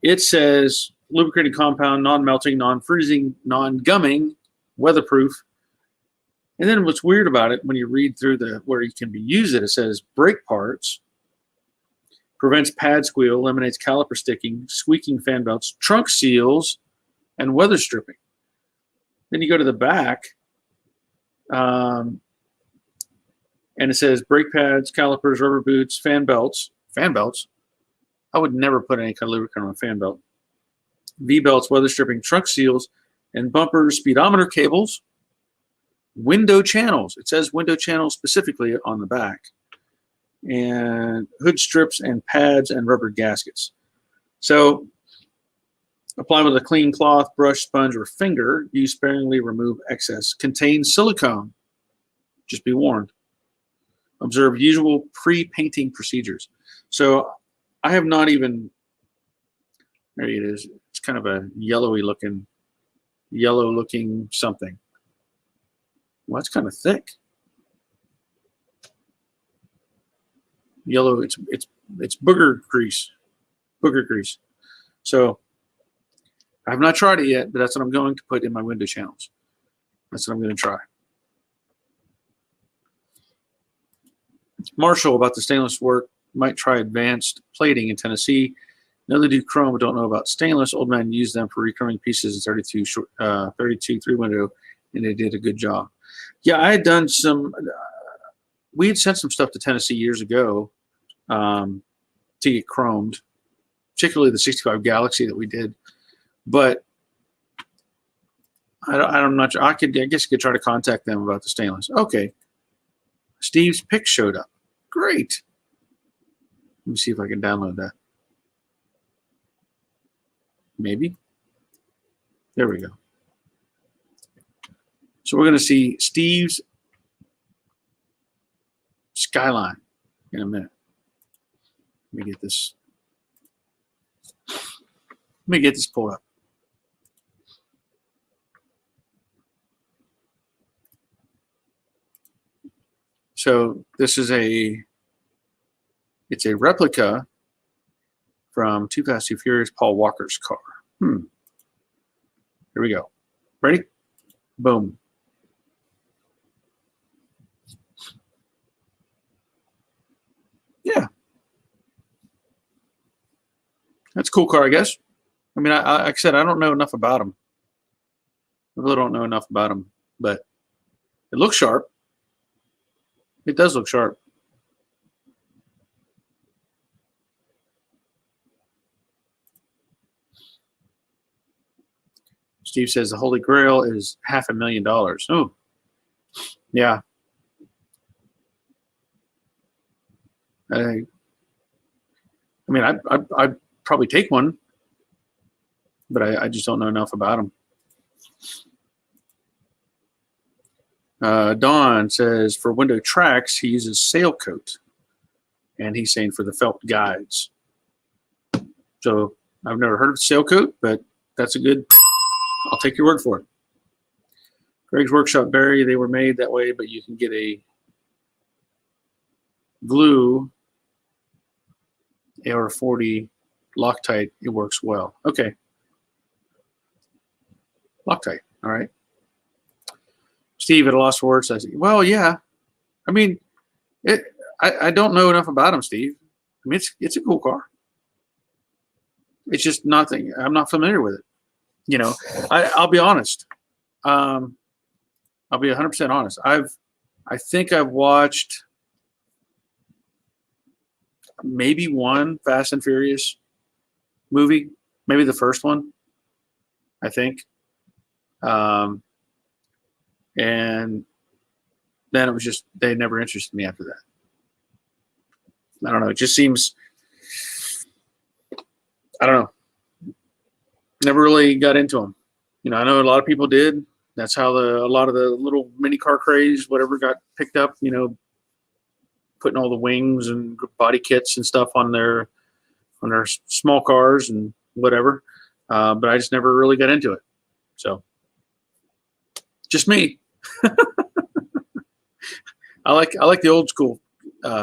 it says lubricating compound, non-melting, non-freezing, non-gumming, weatherproof. And then what's weird about it, when you read through where you can use it, it says brake parts, prevents pad squeal, eliminates caliper sticking, squeaking fan belts, trunk seals, and weather stripping. Then you go to the back, and it says brake pads, calipers, rubber boots, fan belts. Fan belts? I would never put any kind of lubricant on a fan belt. V-belts, weather stripping, trunk seals, and bumpers, speedometer cables, window channels. It says window channels specifically on the back. And hood strips and pads and rubber gaskets. So apply with a clean cloth, brush, sponge, or finger. Use sparingly, remove excess. Contains silicone. Just be warned. Observe usual pre-painting procedures. So I have not even, there it is. It's kind of a yellow looking something. Well, it's kind of thick. Yellow, it's booger grease. So I have not tried it yet, but that's what I'm going to put in my window channels. That's what I'm going to try. Marshall about the stainless work. Might try advanced plating in Tennessee. Know they do chrome, but don't know about stainless. Old man used them for recurring pieces in 32 3 window, and they did a good job. Yeah, I had done some. We had sent some stuff to Tennessee years ago to get chromed, particularly the 65 Galaxy that we did. But I'm not sure. I guess you could try to contact them about the stainless. Okay. Steve's pick showed up. Great. Let me see if I can download that. Maybe. There we go. So we're going to see Steve's Skyline in a minute. Let me get this pulled up. So this is it's a replica from Too Fast, Too Furious, Paul Walker's car. Here we go. Ready? Boom. Yeah. That's a cool car, I guess. I mean, like I said, I don't know enough about them. I really don't know enough about them, but it looks sharp. It does look sharp. Steve says the Holy Grail is $500,000. Oh, yeah. I mean, I'd probably take one, but I just don't know enough about them. Don says for window tracks, he uses sail coat, and he's saying for the felt guides. So I've never heard of sail coat, but that's a good, I'll take your word for it. Greg's Workshop Barry, they were made that way, but you can get a glue AR-40 Loctite. It works well. Okay. Loctite. All right. Steve at a loss for words says, well, yeah. I mean, I don't know enough about him, Steve. I mean, it's a cool car. It's just nothing. I'm not familiar with it. You know, I'll be honest. I'll be 100% honest. I think I've watched maybe one Fast and Furious movie, maybe the first one, I think. And then it was just, they never interested me after that. I don't know. It just seems, I don't know. Never really got into them. You know, I know a lot of people did. That's how a lot of the little mini car craze, whatever, got picked up, you know, putting all the wings and body kits and stuff on their small cars. And whatever. But I just never really got into it. So just me. I like the old school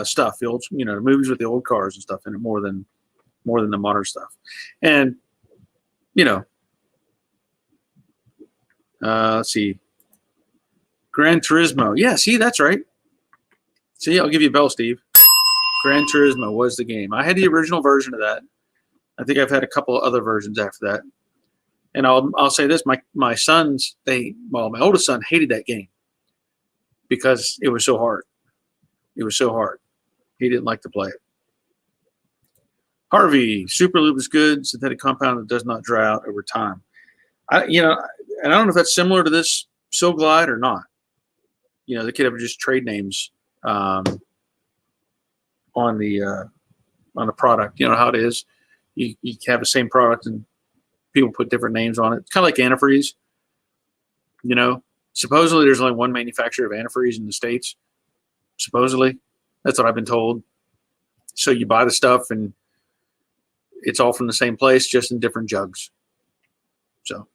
stuff, the old, the movies with the old cars and stuff in it more than the modern stuff. And let's see, Gran Turismo. Yeah, see, that's right. See, I'll give you a bell, Steve. Gran Turismo was the game. I had the original version of that. I think I've had a couple of other versions after that. And I'll say this: my sons, my oldest son hated that game because it was so hard. It was so hard. He didn't like to play it. Harvey, super lube is good. Synthetic compound that does not dry out over time. And I don't know if that's similar to this Sil Glide or not. They could have just trade names on the product. You know how it is. You have the same product and people put different names on it. It's kind of like antifreeze. Supposedly there's only one manufacturer of antifreeze in the States. Supposedly, that's what I've been told. So you buy the stuff and it's all from the same place, just in different jugs. So,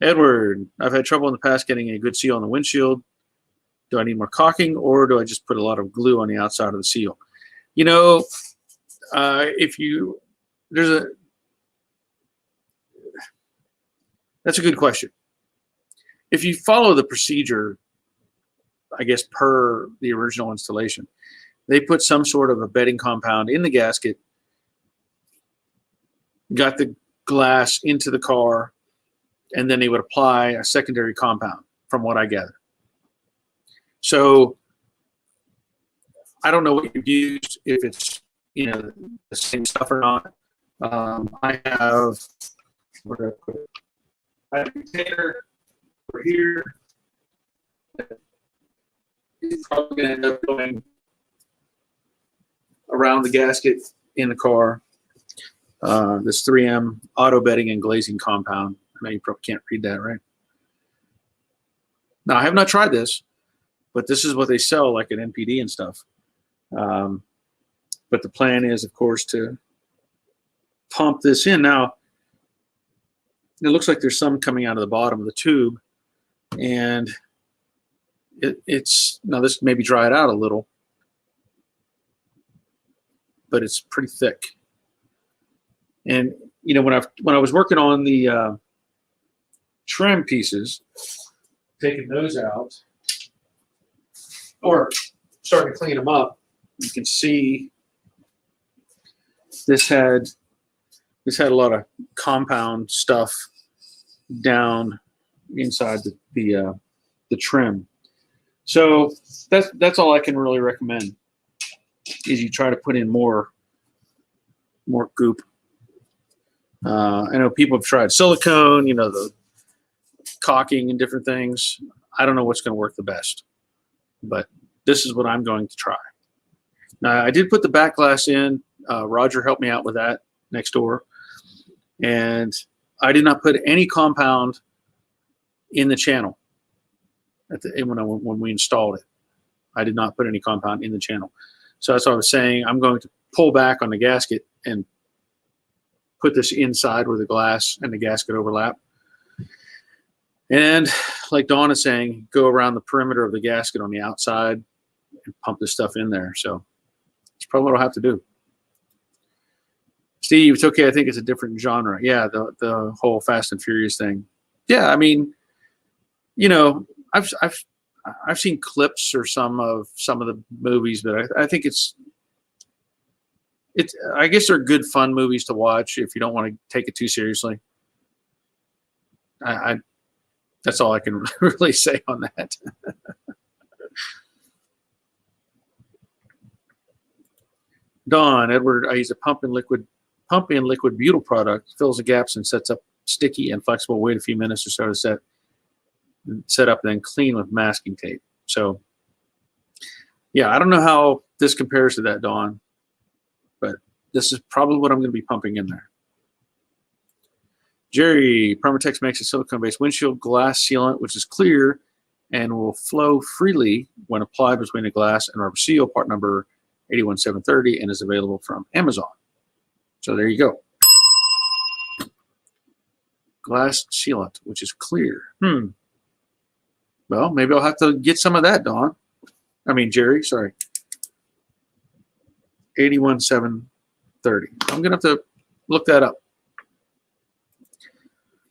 Edward, I've had trouble in the past getting a good seal on the windshield. Do I need more caulking, or do I just put a lot of glue on the outside of the seal? That's a good question. If you follow the procedure, I guess per the original installation, they put some sort of a bedding compound in the gasket, got the glass into the car, and then they would apply a secondary compound, from what I gather. So I don't know what you've used, if it's the same stuff or not. I have, where did I put it? I have a container over here. It's probably going to end up going around the gasket in the car. This 3M auto bedding and glazing compound. I know you probably can't read that, right? Now, I have not tried this, but this is what they sell, like at NPD and stuff. But the plan is, of course, to pump this in. Now, it looks like there's some coming out of the bottom of the tube, and it's now this maybe dry it out a little, but it's pretty thick. And when I was working on the trim pieces, taking those out or starting to clean them up, you can see this had a lot of compound stuff down inside the trim. So that's all I can really recommend, is you try to put in more goop. I know people have tried silicone, the caulking and different things. I don't know what's going to work the best, but this is what I'm going to try. Now, I did put the back glass in. Roger helped me out with that next door. And I did not put any compound in the channel when we installed it. I did not put any compound in the channel. So that's what I was saying. I'm going to pull back on the gasket and put this inside where the glass and the gasket overlap. And like Dawn is saying, go around the perimeter of the gasket on the outside and pump this stuff in there. So it's probably what I'll have to do. Steve, it's okay. I think it's a different genre. Yeah, the whole Fast and Furious thing. Yeah, I mean, I've seen clips or some of the movies, but I think it's I guess they're good fun movies to watch if you don't want to take it too seriously. That's all I can really say on that. Dawn, Edward, I use a pump-in liquid butyl product, fills the gaps and sets up sticky and flexible. Wait a few minutes or so to set up, then clean with masking tape. So, yeah, I don't know how this compares to that, Dawn, but this is probably what I'm going to be pumping in there. Jerry, Permatex makes a silicone-based windshield glass sealant, which is clear and will flow freely when applied between the glass and rubber seal, part number 81730, and is available from Amazon. So there you go. glass sealant, which is clear. Well, maybe I'll have to get some of that, Don. I mean, Jerry, sorry. 81730. I'm going to have to look that up.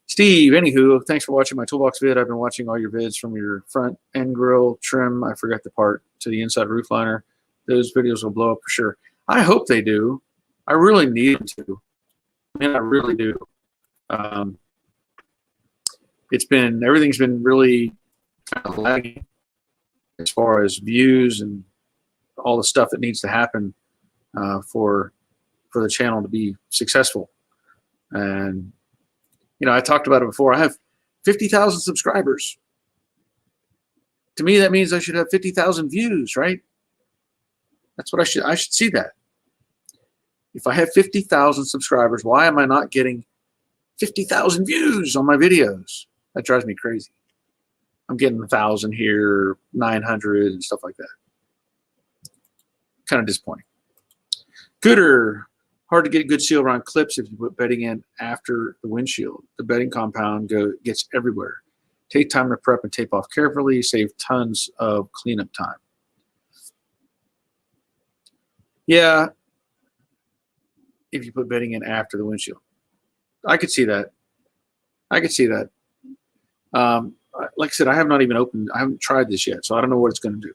Steve, anywho, thanks for watching my toolbox vid. I've been watching all your vids from your front end grill trim. I forgot the part to the inside roof liner. Those videos will blow up for sure. I hope they do. I really need them to. I mean, I really do. Everything's been really kind of lagging as far as views and all the stuff that needs to happen for the channel to be successful. And I talked about it before. I have 50,000 subscribers. To me, that means I should have 50,000 views, right? That's what I should see that. If I have 50,000 subscribers, why am I not getting 50,000 views on my videos? That drives me crazy. I'm getting 1,000 here, 900 and stuff like that. Kind of disappointing. Gooder. Hard to get a good seal around clips if you put bedding in after the windshield. The bedding compound gets everywhere. Take time to prep and tape off carefully. Save tons of cleanup time. Yeah, if you put bedding in after the windshield. I could see that. I could see that. Like I said, I have not even opened. I haven't tried this yet, so I don't know what it's going to do.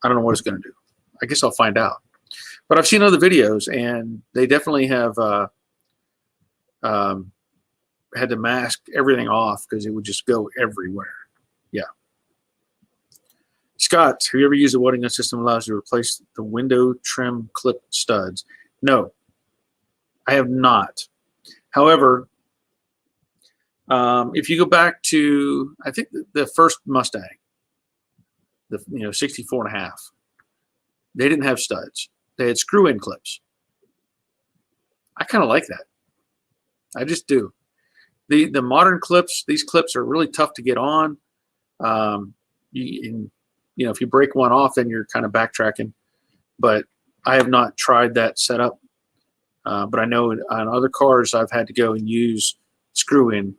I don't know what it's going to do. I guess I'll find out. But I've seen other videos, and they definitely have had to mask everything off because it would just go everywhere. Yeah. Scott, have you ever used a welding gun system that allows you to replace the window trim clip studs? No, I have not. However, if you go back to, I think the first Mustang, the 64.5, they didn't have studs. They had screw-in clips. I kind of like that. I just do. The modern clips, these clips are really tough to get on. If you break one off, then you're kind of backtracking. But I have not tried that setup. But I know on other cars, I've had to go and use screw-in,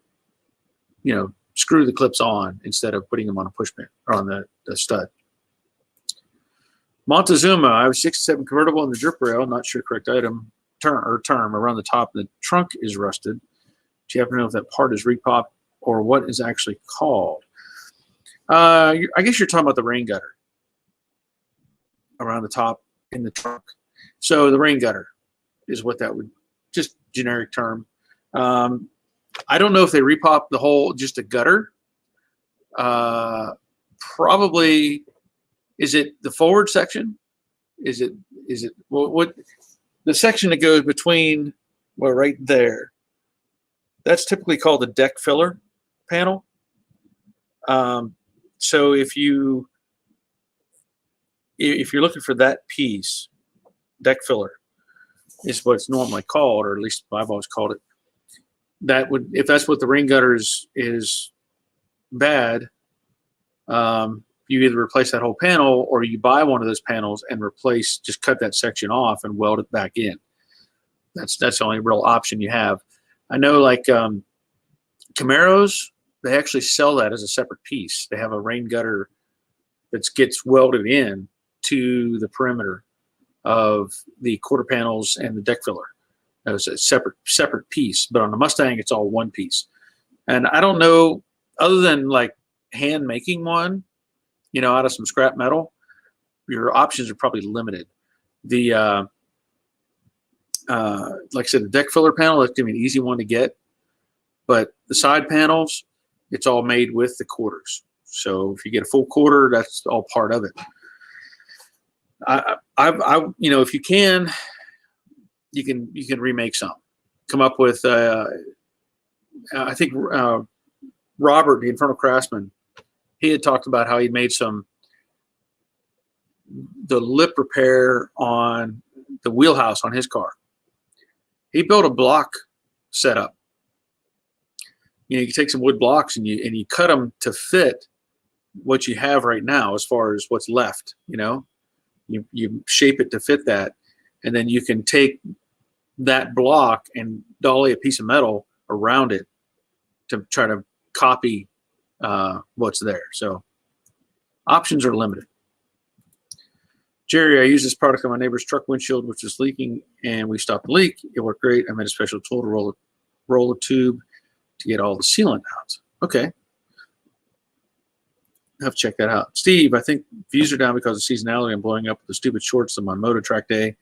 screw the clips on instead of putting them on a push pin or on the stud. Montezuma, I have a 67 convertible in the drip rail, not sure correct item, term around the top. The trunk is rusted. Do you happen to know if that part is repop or what is actually called? I guess you're talking about the rain gutter around the top in the trunk. So the rain gutter is what that would, just generic term. I don't know if they repop the whole, just a gutter. Probably. Is it the forward section? Is it what the section that goes between, well, right there? That's typically called the deck filler panel. So if you're looking for that piece, deck filler is what it's normally called, or at least I've always called it. That would, if that's what the rain gutter is bad. You either replace that whole panel or you buy one of those panels and just cut that section off and weld it back in. That's the only real option you have. I know like Camaros, they actually sell that as a separate piece. They have a rain gutter that gets welded in to the perimeter of the quarter panels and the deck filler. That was a separate piece. But on the Mustang, it's all one piece. And I don't know, other than like hand making one, out of some scrap metal, your options are probably limited. The like I said, the deck filler panel, that's gonna be an easy one to get, but the side panels, it's all made with the quarters. So if you get a full quarter, that's all part of it. If you can remake some. Come up with I think Robert, the Infernal Craftsman, he had talked about how he made the lip repair on the wheelhouse on his car. He built a block setup. You can take some wood blocks and you cut them to fit what you have right now as far as what's left. You shape it to fit that, and then you can take that block and dolly a piece of metal around it to try to copy what's there. So options are limited. Jerry, I used this product on my neighbor's truck windshield, which was leaking, and we stopped the leak. It worked great. I made a special tool to roll a tube to get all the sealant out. Okay. I have to check that out. Steve, I think views are down because of seasonality. I'm blowing up with the stupid shorts on my moto track day.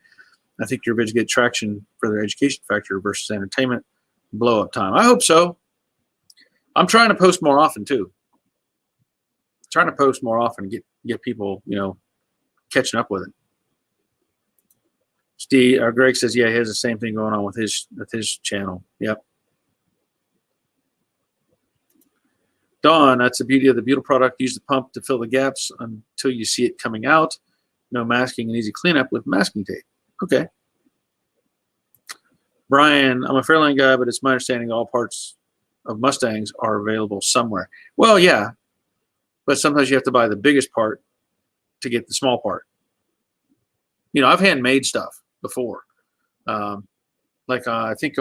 I think your vids get traction for their education factor versus entertainment blow up time. I hope so. I'm trying to post more often too. Trying to post more often, get people, catching up with it. Steve, Greg says, yeah, he has the same thing going on with his channel. Yep. Dawn, that's the beauty of the Butyl product. Use the pump to fill the gaps until you see it coming out. No masking and easy cleanup with masking tape. Okay. Brian, I'm a Fairlane guy, but it's my understanding all parts of Mustangs are available somewhere. Well, yeah, but sometimes you have to buy the biggest part to get the small part. I've handmade stuff before. I think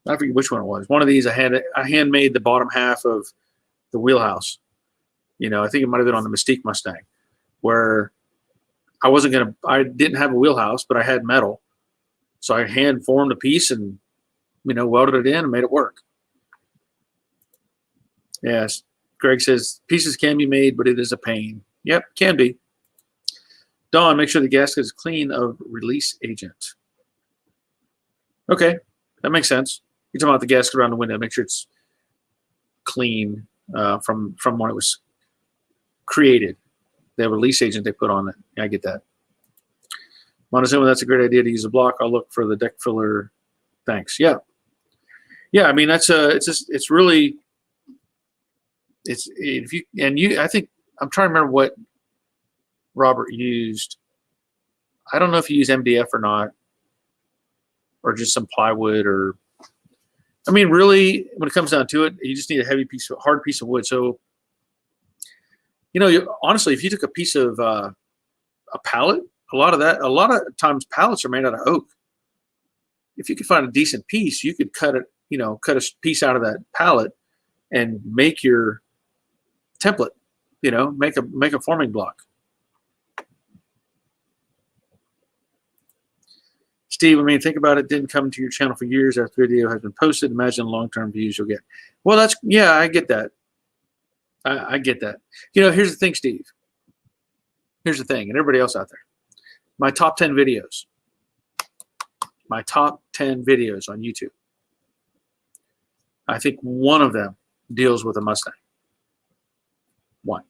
I forget which one it was. One of these I handmade the bottom half of the wheelhouse. I think it might have been on the Mystique Mustang, where I didn't have a wheelhouse, but I had metal. So I hand formed a piece and, welded it in and made it work. Yes. Greg says pieces can be made, but it is a pain. Yep, can be. Dawn, make sure the gasket is clean of release agent. Okay, that makes sense. You're talking about the gasket around the window. Make sure it's clean from when it was created. The release agent they put on it. Yeah, I get that. Montezuma, that's a great idea to use a block. I'll look for the deck filler. Thanks. Yeah. Yeah, I mean, I think I'm trying to remember what Robert used. I don't know if he used MDF or not, or just some plywood, or I mean, really, when it comes down to it, you just need a hard piece of wood. So, honestly, if you took a piece of a pallet, a lot of times pallets are made out of oak. If you could find a decent piece, you could cut a piece out of that pallet and make your template, make a forming block. Steve, I mean, think about it. Didn't come to your channel for years after the video has been posted. Imagine the long-term views you'll get. Well, I get that. I get that. Here's the thing, Steve. Here's the thing, and everybody else out there. My top 10 videos. My top 10 videos on YouTube. I think one of them deals with a Mustang. One.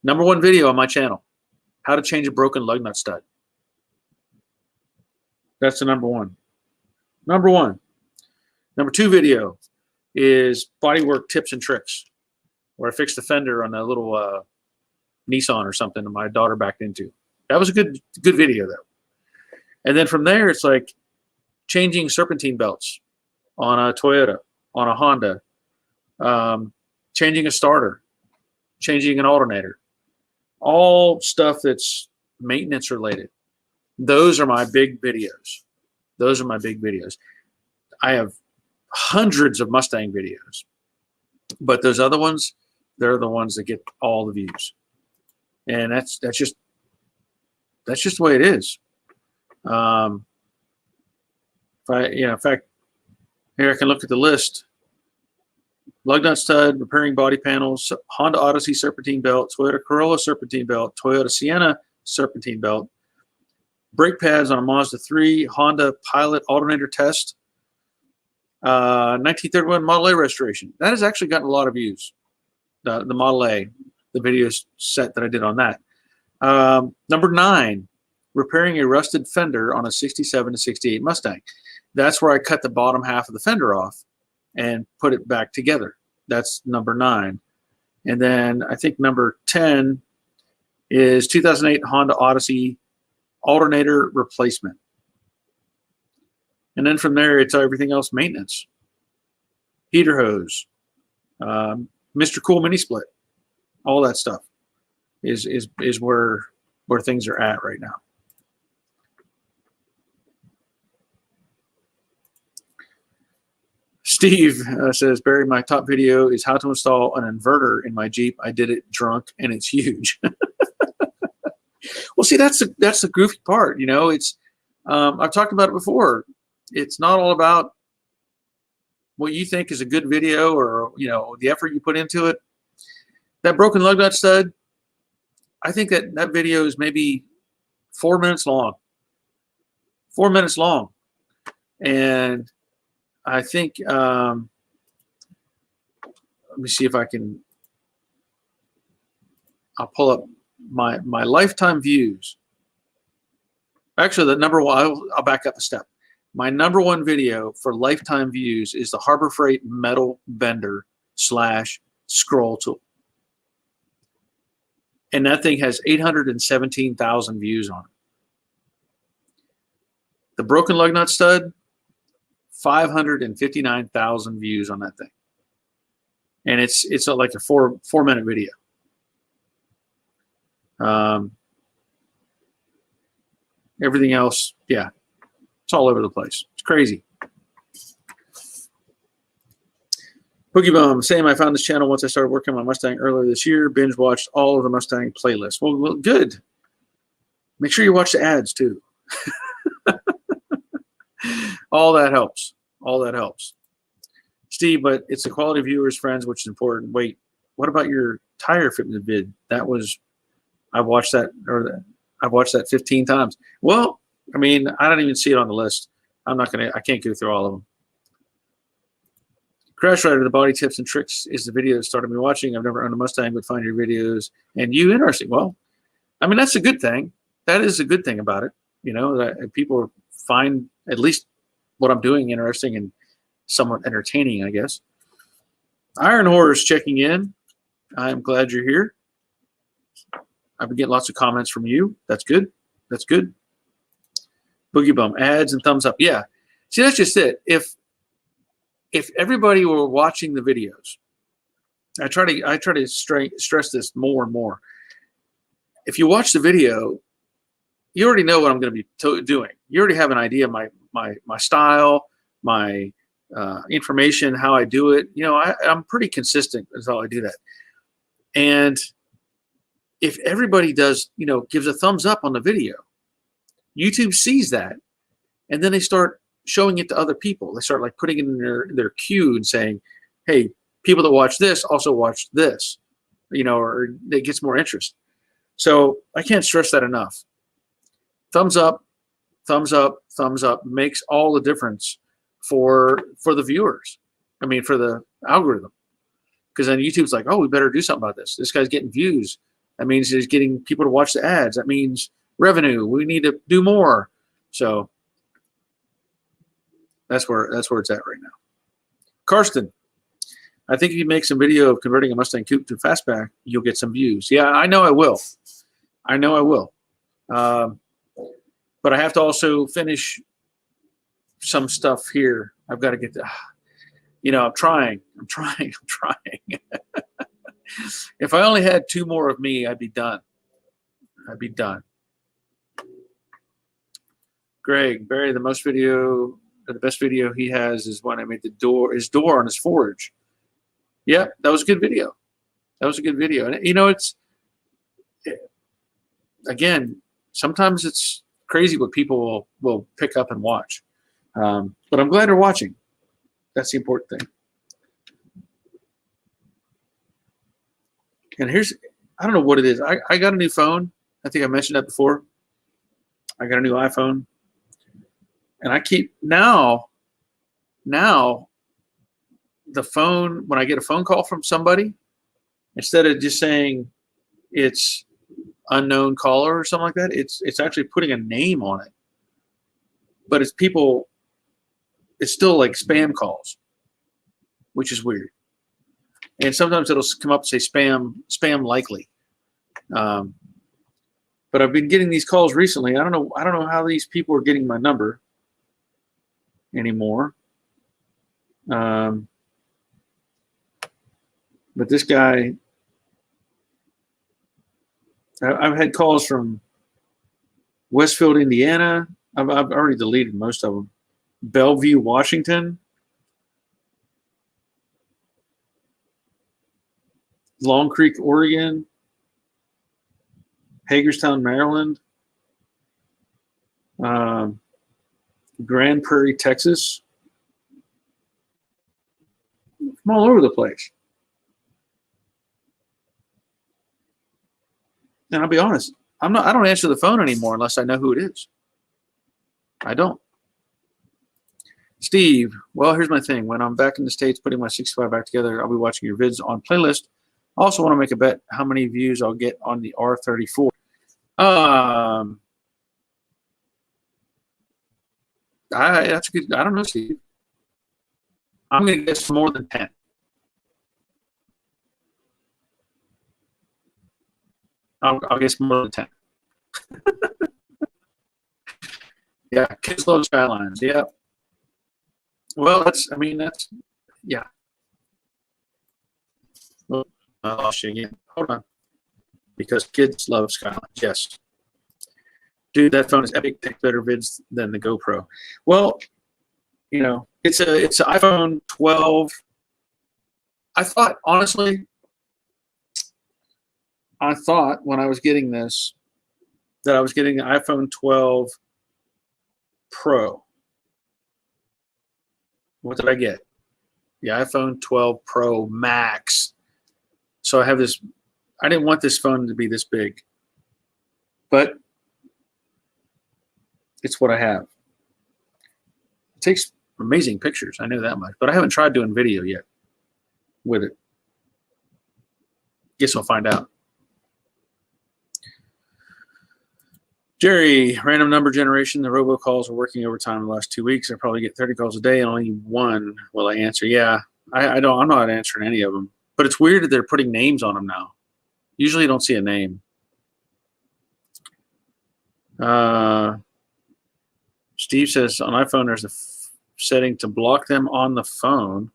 Number one video on my channel, how to change a broken lug nut stud. That's the number one. Number one. Number two video is bodywork tips and tricks, where I fixed the fender on a little Nissan or something that my daughter backed into. That was a good video, though. And then from there, it's like changing serpentine belts on a Toyota, on a Honda, changing a starter, changing an alternator, all stuff that's maintenance related. Those are my big videos. Those are my big videos. I have hundreds of Mustang videos, but those other ones, they're the ones that get all the views. And that's just the way it is. In fact, here I can look at the list. Lug nut stud, repairing body panels, Honda Odyssey serpentine belt, Toyota Corolla serpentine belt, Toyota Sienna serpentine belt, brake pads on a Mazda 3, Honda Pilot alternator test, 1931 Model A restoration. That has actually gotten a lot of views. The Model A, the video set that I did on that. Number 9, repairing a rusted fender on a 67 to 68 Mustang. That's where I cut the bottom half of the fender off and put it back together. That's number 9. And then I think number 10 is 2008 Honda Odyssey alternator replacement. And then from there, it's everything else maintenance. Heater hose, Mr. Cool mini split, all that stuff is where things are at right now. Steve says, Barry, my top video is how to install an inverter in my Jeep. I did it drunk, and it's huge. Well, see, that's the goofy part. It's I've talked about it before. It's not all about what you think is a good video or the effort you put into it. That broken lug nut stud, I think that video is maybe 4 minutes long. 4 minutes long, and I think let me see if I'll pull up my lifetime views. Actually, the number one, I'll back up a step. My number one video for lifetime views is the Harbor Freight metal bender / scroll tool. And that thing has 817,000 views on it. The broken lug nut stud, 559,000 views on that thing. And it's like a 4 minute video. Everything else, yeah, it's all over the place. It's crazy. Boogie Bum saying, I found this channel once I started working on my Mustang earlier this year. Binge watched all of the Mustang playlists. Well, good. Make sure you watch the ads too. All that helps. All that helps. Steve, but it's the quality of viewers, friends, which is important. Wait, what about your tire fitment vid? I've watched that 15 times. Well, I mean, I don't even see it on the list. I can't go through all of them. Crash Rider, the body tips and tricks is the video that started me watching. I've never owned a Mustang, but find your videos and you interesting. Well, I mean, that's a good thing. That is a good thing about it. That people find at least what I'm doing interesting and somewhat entertaining, I guess. Iron Horse checking in. I'm glad you're here. I've been getting lots of comments from you. That's good. That's good. Boogie Bum, ads and thumbs up. Yeah. See, that's just it. If everybody were watching the videos, I try to stress this more and more. If you watch the video, you already know what I'm going to be doing. You already have an idea of my style, my information, how I do it. I'm pretty consistent as how I do that. And if everybody does, gives a thumbs up on the video, YouTube sees that, and then they start showing it to other people. They start like putting it in their queue and saying, hey, people that watch this also watch this, or it gets more interest. So I can't stress that enough. Thumbs up, thumbs up, thumbs up makes all the difference for the viewers. I mean, for the algorithm. Because then YouTube's like, oh, we better do something about this. This guy's getting views. That means he's getting people to watch the ads. That means revenue. We need to do more. So that's where it's at right now. Karsten, I think if you make some video of converting a Mustang Coupe to fastback, you'll get some views. Yeah, I know I will. I know I will. But I have to also finish some stuff here. I've got to get I'm trying. If I only had 2 more of me, I'd be done. Greg, Barry, the best video he has is when I made his door on his Forge. Yeah, that was a good video. And again, sometimes it's crazy what people will pick up and watch. But I'm glad they're watching. That's the important thing. And I don't know what it is. I got a new phone. I think I mentioned that before. I got a new iPhone. And I keep now the phone, when I get a phone call from somebody, instead of just saying it's unknown caller or something like that, it's actually putting a name on it. But it's still like spam calls, which is weird. And sometimes it'll come up and say spam likely. But I've been getting these calls recently. I don't know how these people are getting my number anymore. But this guy, I've had calls from Westfield, Indiana. I've already deleted most of them. Bellevue, Washington. Long Creek, Oregon. Hagerstown, Maryland. Grand Prairie, Texas. From all over the place. And I'll be honest, I don't answer the phone anymore unless I know who it is. I don't. Steve, well, here's my thing. When I'm back in the States putting my 65 back together, I'll be watching your vids on playlist. I also want to make a bet how many views I'll get on the R34. That's good. I don't know, Steve. I'm going to guess more than 10. I'll guess more than 10. Yeah, kids love Skylines. Yeah. Well, yeah. Oh, I lost you again. Hold on. Because kids love Skylines. Yes. Dude, that phone is epic. Takes better vids than the GoPro. Well, you know, it's an iPhone 12. I thought when I was getting this that I was getting an iPhone 12 Pro. What did I get? The iPhone 12 Pro Max. So I have this. I didn't want this phone to be this big, but it's what I have. It takes amazing pictures. I know that much, but I haven't tried doing video yet with it. Guess I'll find out. Jerry, random number generation. The robocalls are working overtime the last 2 weeks. I probably get 30 calls a day and only one will I answer. Yeah, I'm not answering any of them. But it's weird that they're putting names on them now. Usually you don't see a name. Steve says on iPhone there's a setting to block them on the phone.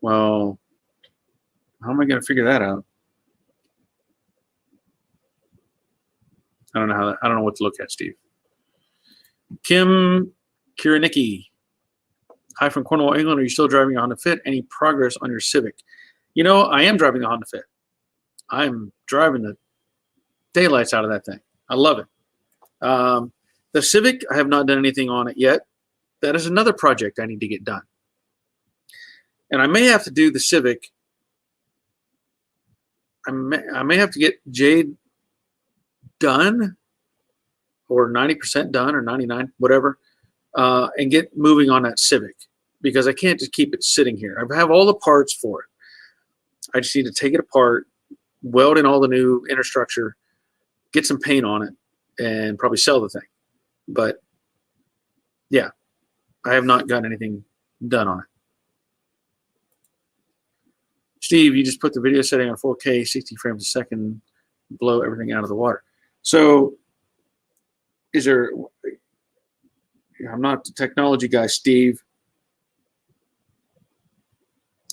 Well, how am I going to figure that out? I don't know what to look at, Steve. Kim Kiranicki. Hi from Cornwall, England. Are you still driving a Honda Fit? Any progress on your Civic? You know, I am driving a Honda Fit. I'm driving the daylights out of that thing. I love it. The Civic, I have not done anything on it yet. That is another project I need to get done. And I may have to do the Civic. I may have to get Jade done, or 90% done, or 99, whatever, and get moving on that Civic, because I can't just keep it sitting here. I have all the parts for it. I just need to take it apart, weld in all the new inner structure, get some paint on it, and probably sell the thing. But yeah, I have not gotten anything done on it. Steve, you just put the video setting on 4K, 60 frames a second, blow everything out of the water. So is there, I'm not the technology guy, Steve.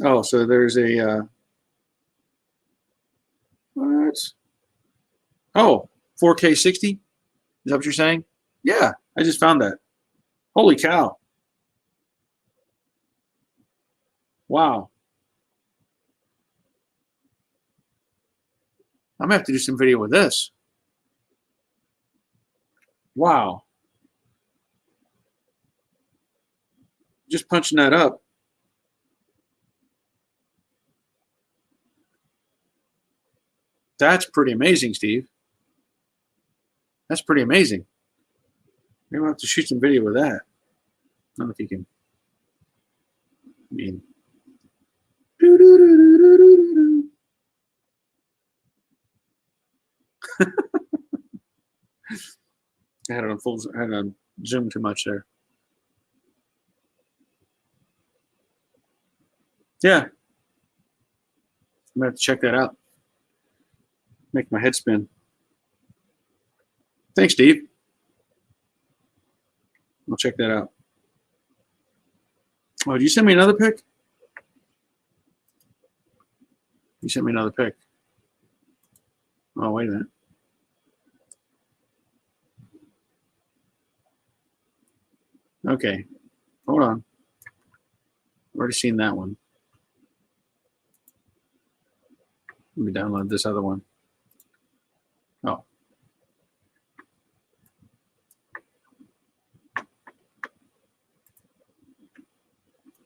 Oh, so there's a, what? Oh, 4K 60? Is that what you're saying? Yeah, I just found that. Holy cow. Wow. I'm gonna have to do some video with this. Wow. Just punching that up. That's pretty amazing, Steve. That's pretty amazing. Maybe we'll have to shoot some video with that. I don't know if you can. I mean. I had it on zoom too much there. Yeah. I'm gonna have to check that out. Make my head spin. Thanks, Steve. I'll check that out. Oh, did you send me another pic? You sent me another pic. Oh, wait a minute. Okay, hold on. I've already seen that one. Let me download this other one. Oh.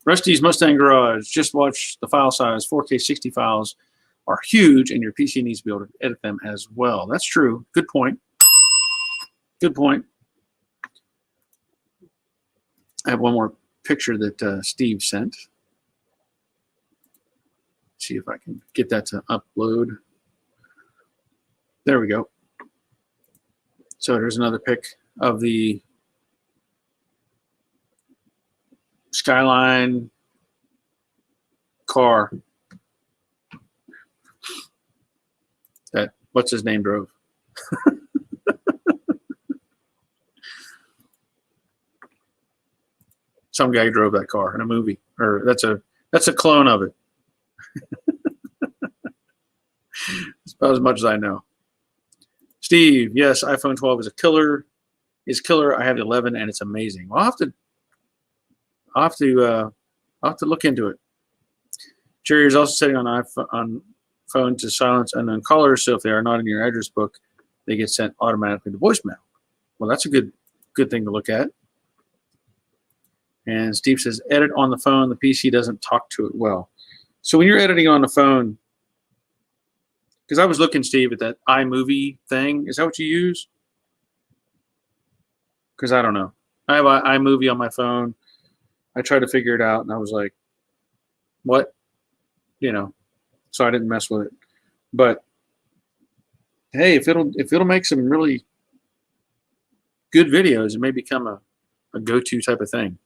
Rusty's Mustang Garage. Just watch the file size. 4K 60 files are huge, and your PC needs to be able to edit them as well. That's true. Good point. Good point. I have one more picture that Steve sent. See if I can get that to upload. There we go. So there's another pic of the Skyline car that what's his name drove. Some guy drove that car in a movie, or that's a clone of it. It's about as much as I know. Steve, yes, iPhone 12 is a killer. Is killer. I have the 11 and it's amazing. Well, I'll have to look into it. Jerry is also setting on phone to silence unknown callers, so if they are not in your address book, they get sent automatically to voicemail. Well, that's a good thing to look at. And Steve says, edit on the phone. The PC doesn't talk to it well. So when you're editing on the phone, because I was looking, Steve, at that iMovie thing. Is that what you use? Because I don't know. I have iMovie on my phone. I tried to figure it out, and I was like, what? You know, so I didn't mess with it. But hey, if it'll make some really good videos, it may become a go-to type of thing.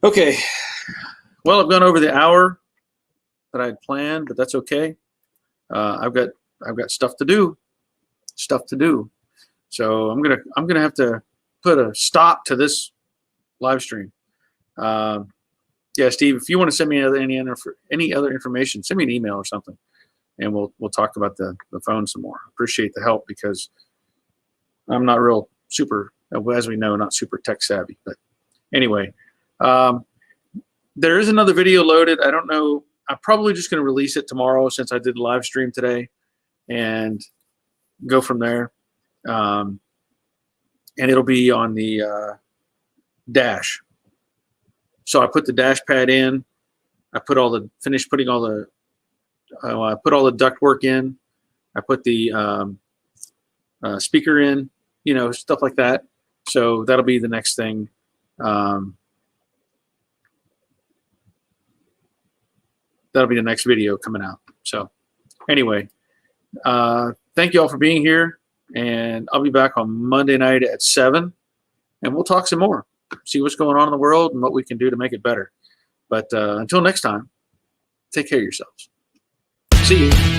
Okay. Well, I've gone over the hour that I had planned, but that's okay. I've got stuff to do. So I'm gonna have to put a stop to this live stream. Yeah, Steve, if you want to send me any other information, send me an email or something, and we'll talk about the phone some more. Appreciate the help, because I'm not real super, as we know, not super tech savvy. But anyway, there is another video loaded. I don't know. I'm probably just going to release it tomorrow, since I did the live stream today, and go from there. And it'll be on the dash. So I put the dash pad in. I put finished putting all the I put all the ductwork in. I put the speaker in, stuff like that. So that'll be the next thing. That'll be the next video coming out. So anyway, thank you all for being here, and I'll be back on Monday night at 7, and we'll talk some more, see what's going on in the world and what we can do to make it better. But until next time, take care of yourselves. See you.